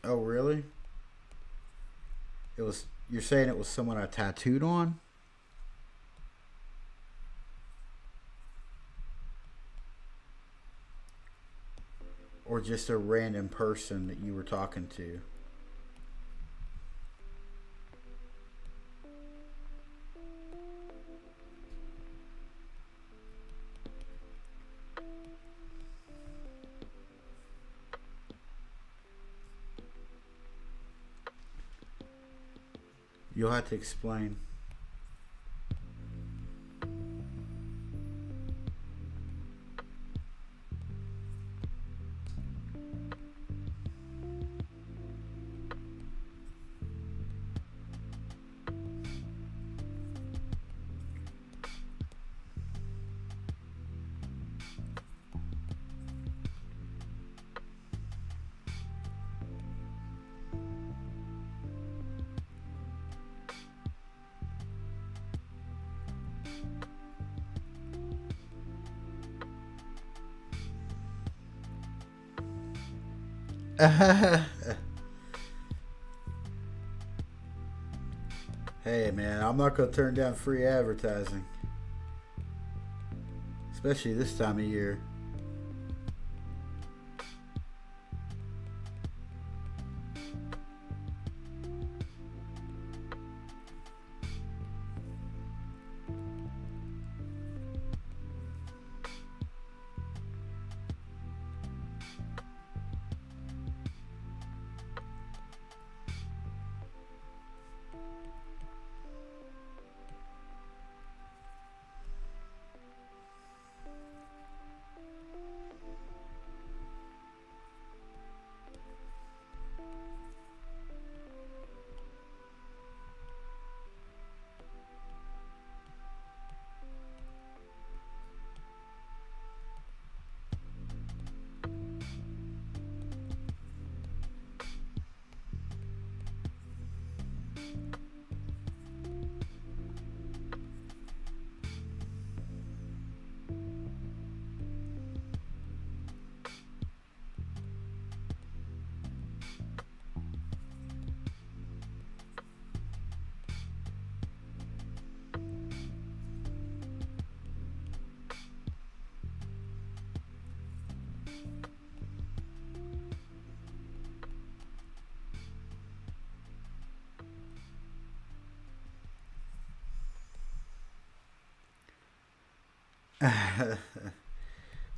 Oh, really? It was, you're saying it was someone I tattooed on? Or just a random person that you were talking to? You'll have to explain. Hey man, I'm not gonna turn down free advertising, especially this time of year.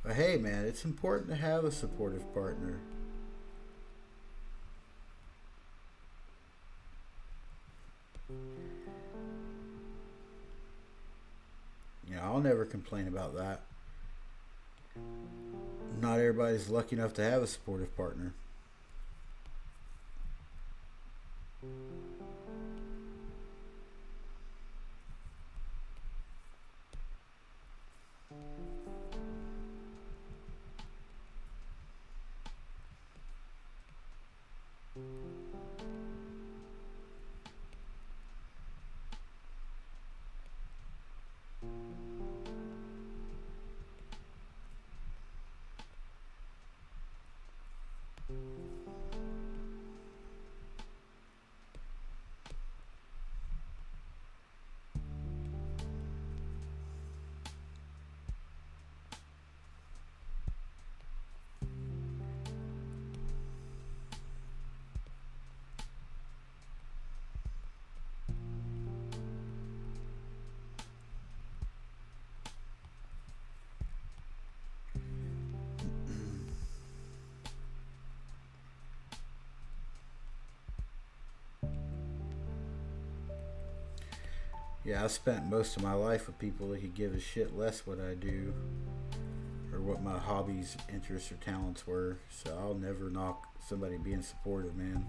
But hey, man, it's important to have a supportive partner. You know, I'll never complain about that. Not everybody's lucky enough to have a supportive partner. Yeah, I spent most of my life with people that could give a shit less what I do or what my hobbies, interests, or talents were. So I'll never knock somebody being supportive, man.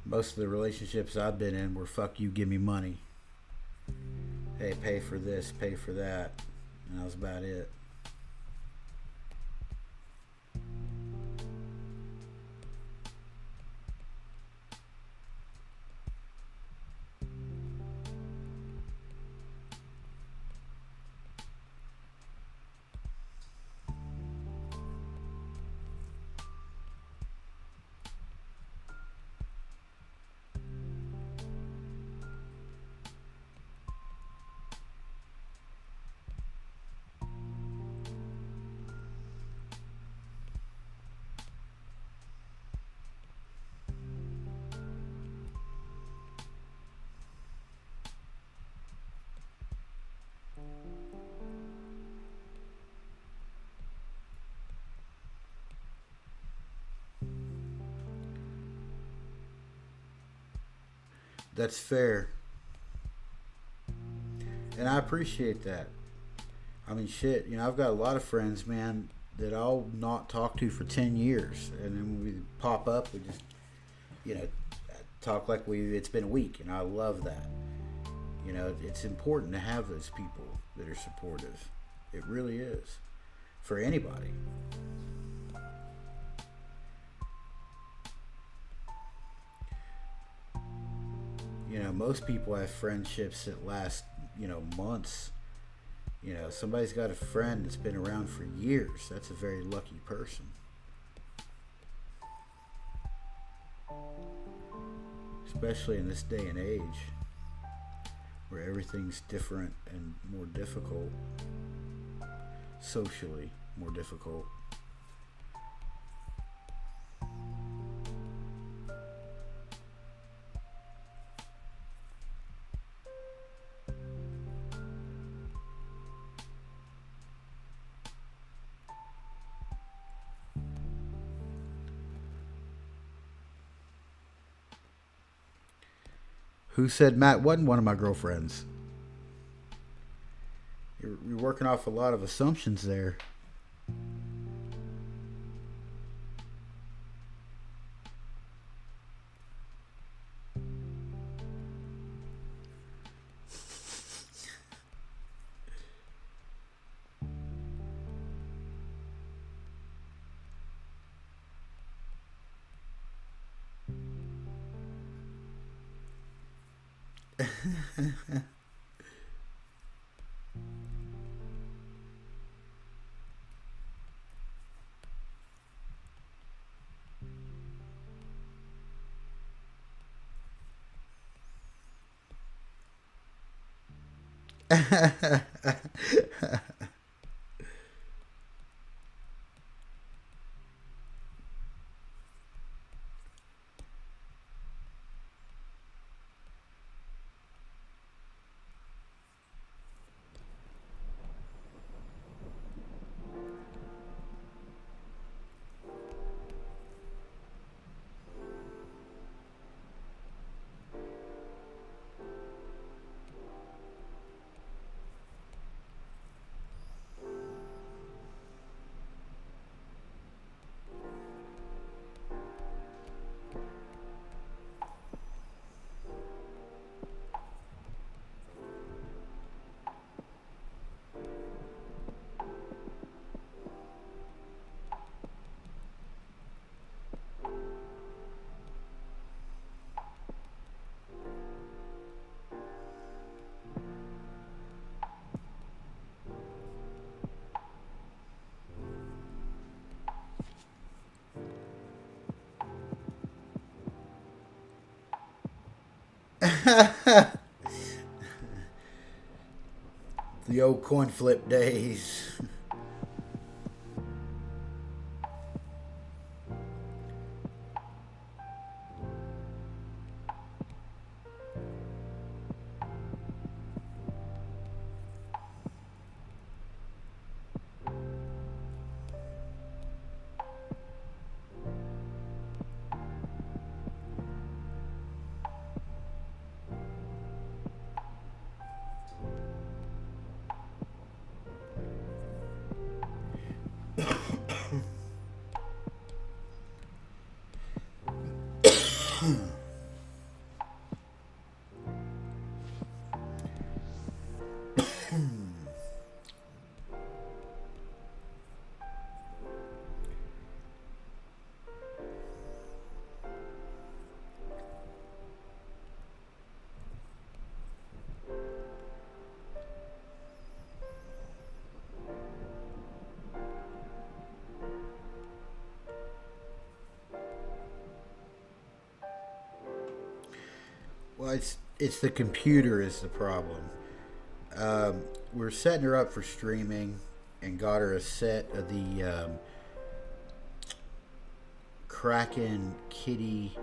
Most of the relationships I've been in were fuck you, give me money. Hey, pay for this, pay for that. And that was about it. That's fair. And I appreciate that. I mean, shit, you know, I've got a lot of friends, man, that I'll not talk to for 10 years. And then when we pop up, we just, you know, talk like it's been a week. And I love that. You know, it's important to have those people that are supportive. It really is. For anybody. You know, most people have friendships that last, you know, months. You know, somebody's got a friend that's been around for years. That's a very lucky person. Especially in this day and age where everything's different and more difficult. Socially more difficult. Who said Matt wasn't one of my girlfriends? You're working off a lot of assumptions there. The old coin flip days. Well, it's the computer is the problem. We're setting her up for streaming and got her a set of the Kraken Kitty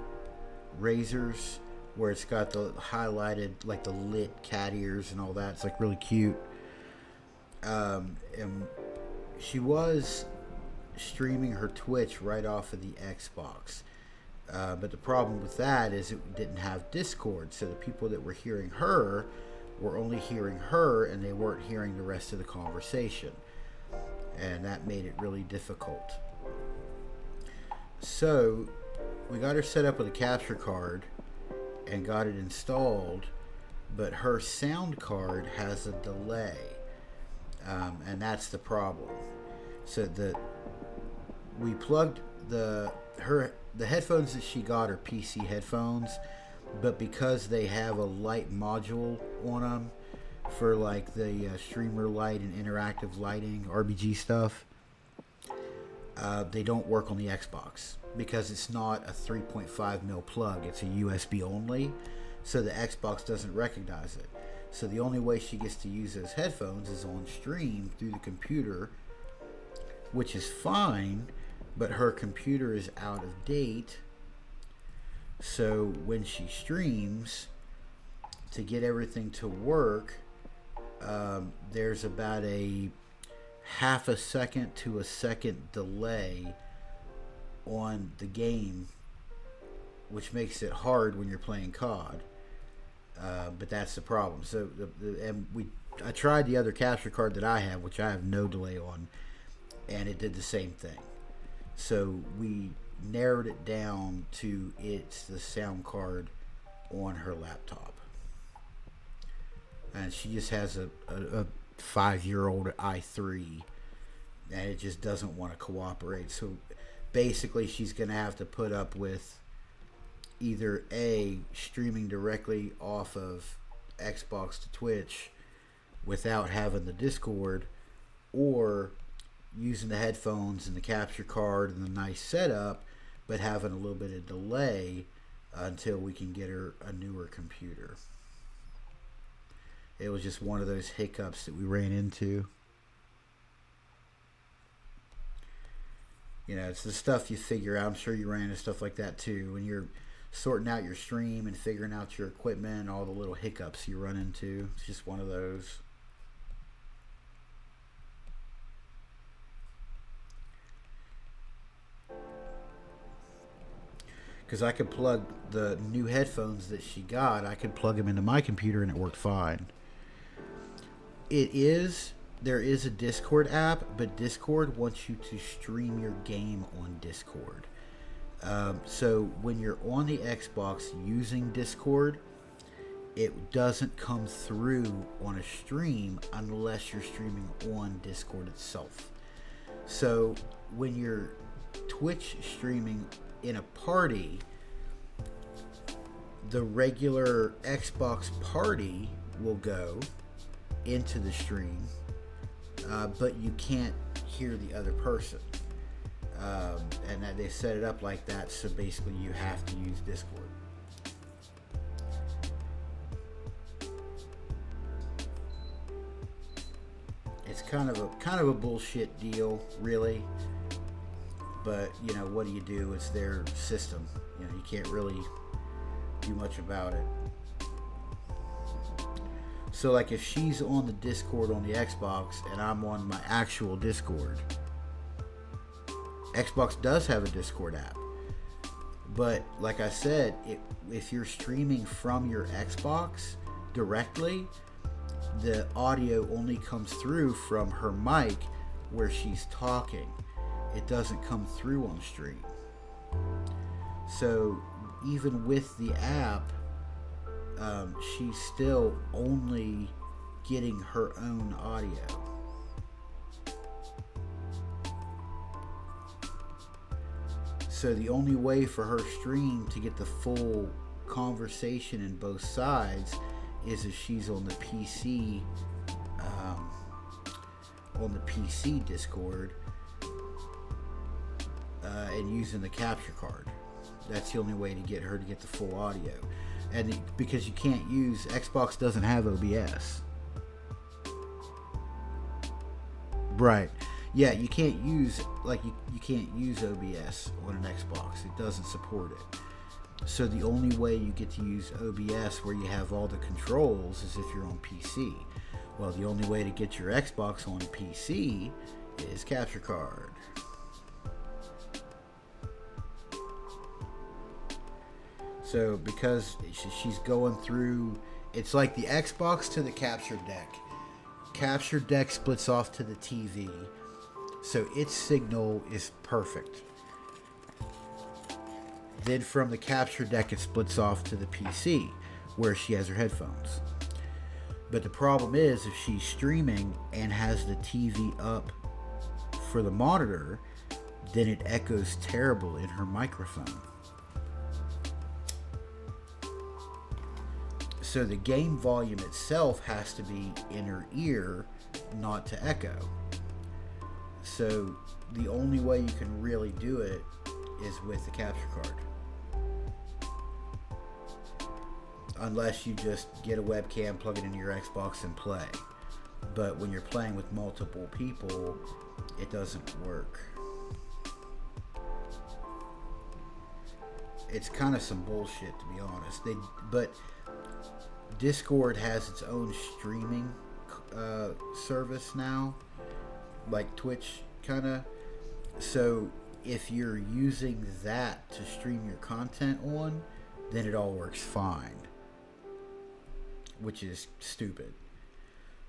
razors where it's got the highlighted, like the lit cat ears and all that. It's like really cute. And she was streaming her Twitch right off of the Xbox. But the problem with that is it didn't have Discord, so the people that were hearing her were only hearing her and they weren't hearing the rest of the conversation. And that made it really difficult. So we got her set up with a capture card and got it installed, but her sound card has a delay. And that's the problem. So we plugged the headphones that she got are PC headphones, but because they have a light module on them for like the streamer light and interactive lighting, RBG stuff, they don't work on the Xbox because it's not a 3.5mm plug. It's a USB only, so the Xbox doesn't recognize it. So the only way she gets to use those headphones is on stream through the computer, which is fine, but her computer is out of date. So when she streams, to get everything to work, there's about a half a second to a second delay on the game, which makes it hard when you're playing COD. But that's the problem. So I tried the other capture card that I have, which I have no delay on, and it did the same thing. So we narrowed it down to it's the sound card on her laptop. And she just has a 5-year-old i3, and it just doesn't want to cooperate. So basically she's going to have to put up with either A, streaming directly off of Xbox to Twitch without having the Discord, or using the headphones and the capture card and the nice setup, but having a little bit of delay until we can get her a newer computer. It was just one of those hiccups that we ran into. You know, it's the stuff you figure out. I'm sure you ran into stuff like that too. When you're sorting out your stream and figuring out your equipment and all the little hiccups you run into. It's just one of those. Because I could plug the new headphones that she got, I could plug them into my computer and it worked fine. There is a Discord app, but Discord wants you to stream your game on Discord. So when you're on the Xbox using Discord, it doesn't come through on a stream unless you're streaming on Discord itself. So when you're Twitch streaming in a party, the regular Xbox party will go into the stream, but you can't hear the other person. And that they set it up like that, so basically you have to use Discord. it's kind of a bullshit deal, really. But you know, what do you do? It's their system. You know, you can't really do much about it. So like if she's on the Discord on the Xbox and I'm on my actual Discord, Xbox does have a Discord app. But like I said, if you're streaming from your Xbox directly, the audio only comes through from her mic where she's talking. It doesn't come through on stream. So even with the app, she's still only getting her own audio. So the only way for her stream to get the full conversation in both sides is if she's on the PC, Discord, and using the capture card. That's the only way to get her to get the full audio. And because you can't use, Xbox doesn't have OBS. Right. Yeah, you can't use, you can't use OBS on an Xbox. It doesn't support it. So the only way you get to use OBS where you have all the controls is if you're on PC. Well, the only way to get your Xbox on PC is capture card. So because she's going through, it's like the Xbox to the capture deck. Capture deck splits off to the TV, so its signal is perfect. Then from the capture deck it splits off to the PC, where she has her headphones. But the problem is, if she's streaming and has the TV up for the monitor, then it echoes terrible in her microphone. So the game volume itself has to be in her ear, not to echo. So the only way you can really do it is with the capture card. Unless you just get a webcam, plug it into your Xbox and play. But when you're playing with multiple people, it doesn't work. It's kind of some bullshit, to be honest. But Discord has its own streaming service now, like Twitch kind of. So if you're using that to stream your content on, then it all works fine, which is stupid.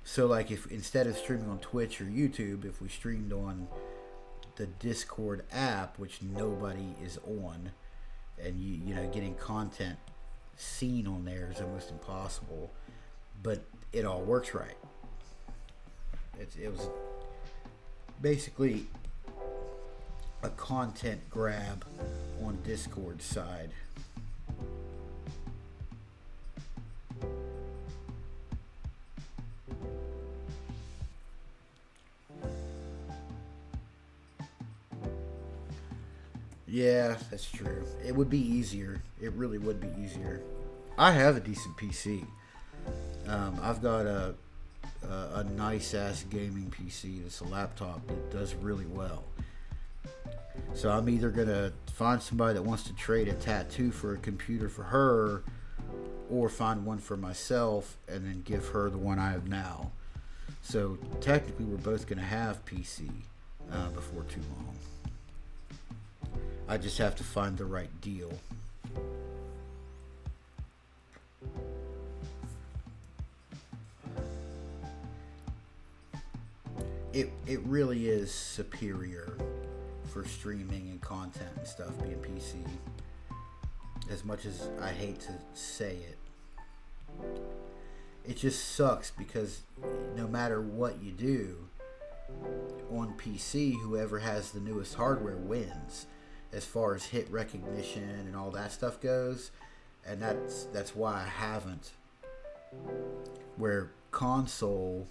So like if instead of streaming on Twitch or YouTube, if we streamed on the Discord app, which nobody is on, and you know, getting content seen on there is almost impossible, but it all works right. It was basically a content grab on Discord's side. Yeah, that's true. It would be easier. It really would be easier. I have a decent PC. I've got a nice ass gaming PC. It's a laptop that does really well. So I'm either gonna find somebody that wants to trade a tattoo for a computer for her, or find one for myself and then give her the one I have now. So technically we're both gonna have PC before too long. I just have to find the right deal. It really is superior for streaming and content and stuff being PC. As much as I hate to say it. It just sucks because no matter what you do on PC, whoever has the newest hardware wins, as far as hit recognition and all that stuff goes. And that's why I haven't. Where console,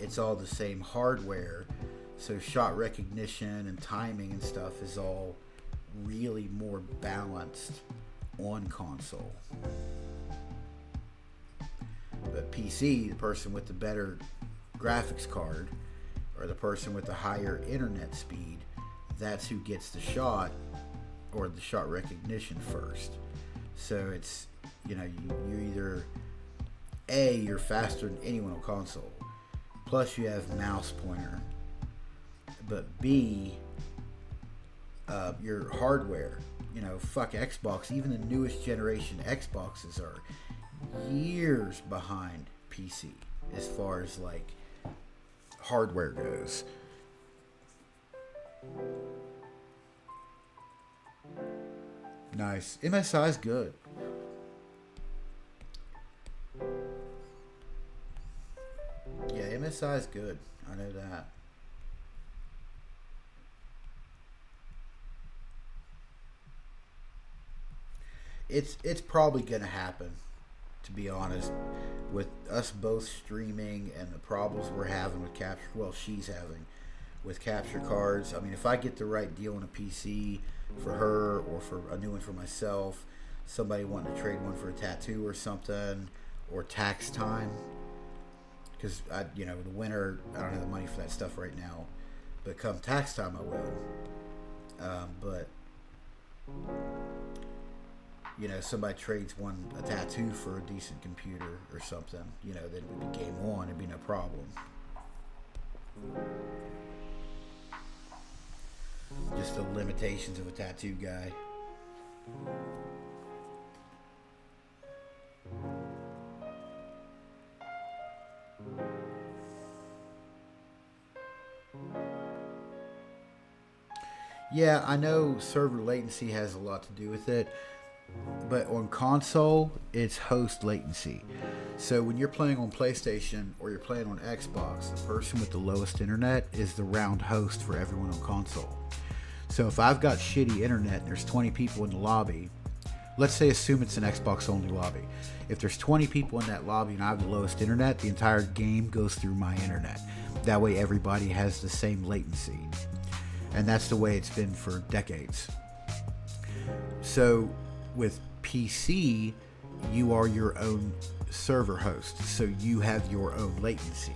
it's all the same hardware, so shot recognition and timing and stuff is all really more balanced on console. But PC, the person with the better graphics card, or the person with the higher internet speed, that's who gets the shot or the shot recognition first. So it's, you either you're faster than anyone on console, plus you have mouse pointer, but B, your hardware, fuck Xbox, even the newest generation Xboxes are years behind PC as far as like hardware goes. Nice. MSI is good. Yeah, MSI is good. I know that. It's probably gonna happen, to be honest, with us both streaming and the problems we're having with capture. Well, she's having with capture cards. I mean, if I get the right deal on a PC for her or for a new one for myself, somebody wanting to trade one for a tattoo or something, or tax time, because the winter, I don't have the money for that stuff right now, but come tax time I will. But somebody trades a tattoo for a decent computer or something, then it would be game on. It'd be no problem. Just the limitations of a tattoo guy. Yeah, I know server latency has a lot to do with it, but on console, it's host latency. So when you're playing on PlayStation or you're playing on Xbox, the person with the lowest internet is the round host for everyone on console. So if I've got shitty internet and there's 20 people in the lobby, let's say assume it's an Xbox only lobby. If there's 20 people in that lobby and I have the lowest internet, the entire game goes through my internet. That way everybody has the same latency. And that's the way it's been for decades. So with PC, you are your own server host, so you have your own latency.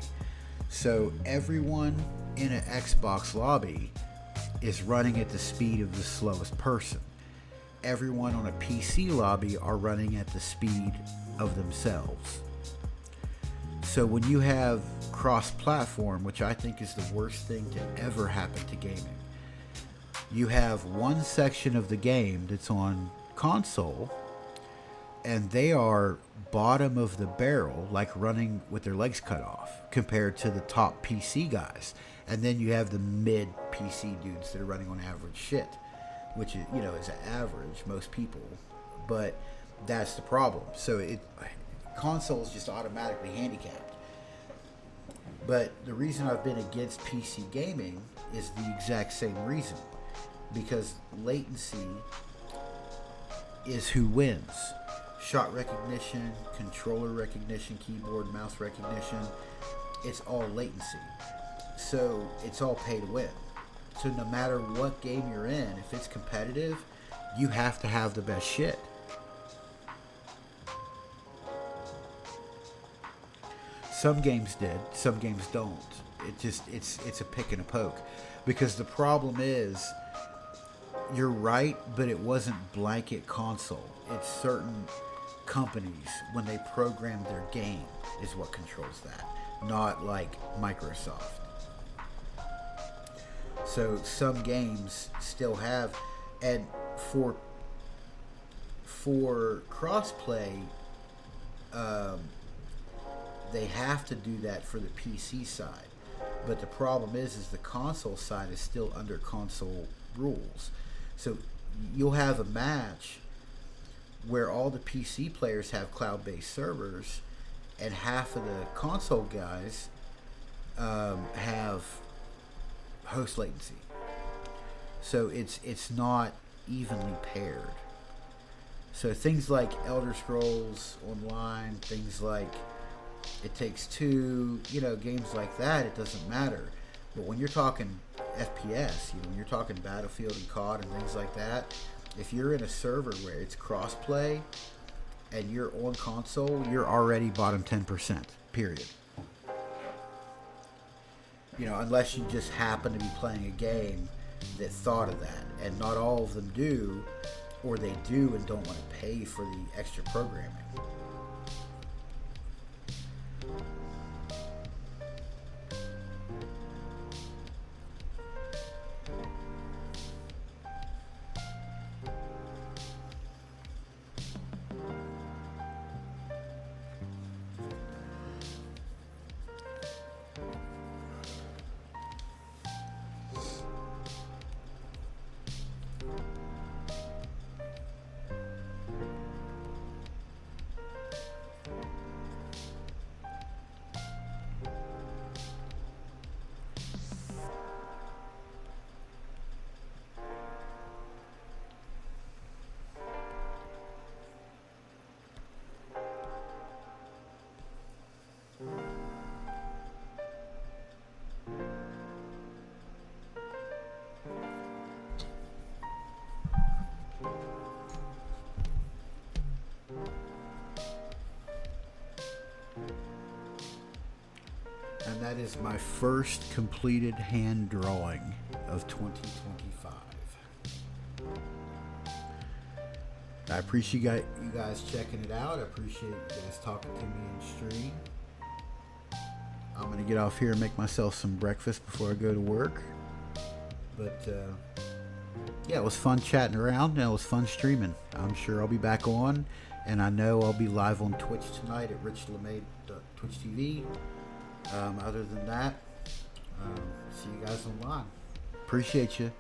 So everyone in an Xbox lobby is running at the speed of the slowest person. Everyone on a PC lobby are running at the speed of themselves. So when you have cross-platform, which I think is the worst thing to ever happen to gaming, you have one section of the game that's on console and they are bottom of the barrel, like running with their legs cut off compared to the top PC guys. And then you have the mid PC dudes that are running on average shit, which is, is average, most people, but that's the problem. So console is just automatically handicapped. But the reason I've been against PC gaming is the exact same reason, because latency is who wins. Shot recognition, controller recognition, keyboard, mouse recognition, it's all latency. So it's all pay to win. So no matter what game you're in, if it's competitive, you have to have the best shit. Some games did, some games don't. It's a pick and a poke. Because the problem is, you're right, but it wasn't blanket console. It's certain companies, when they program their game, is what controls that. Not like Microsoft. So some games still have, and for crossplay, they have to do that for the PC side. But the problem is the console side is still under console rules. So you'll have a match where all the PC players have cloud-based servers, and half of the console guys have host latency. So it's not evenly paired. So things like Elder Scrolls Online, things like It Takes Two, games like that, it doesn't matter. But when you're talking FPS, when you're talking Battlefield and COD and things like that, if you're in a server where it's cross-play and you're on console, you're already bottom 10%, period. You know, unless you just happen to be playing a game that thought of that. And not all of them do, or they do and don't want to pay for the extra programming. And that is my first completed hand drawing of 2025. I appreciate you guys checking it out. I appreciate you guys talking to me in stream. I'm going to get off here and make myself some breakfast before I go to work. But yeah, it was fun chatting around and it was fun streaming. I'm sure I'll be back on, and I know I'll be live on Twitch tonight at RichLeMay.Twitch TV. Other than that, see you guys online. Appreciate you.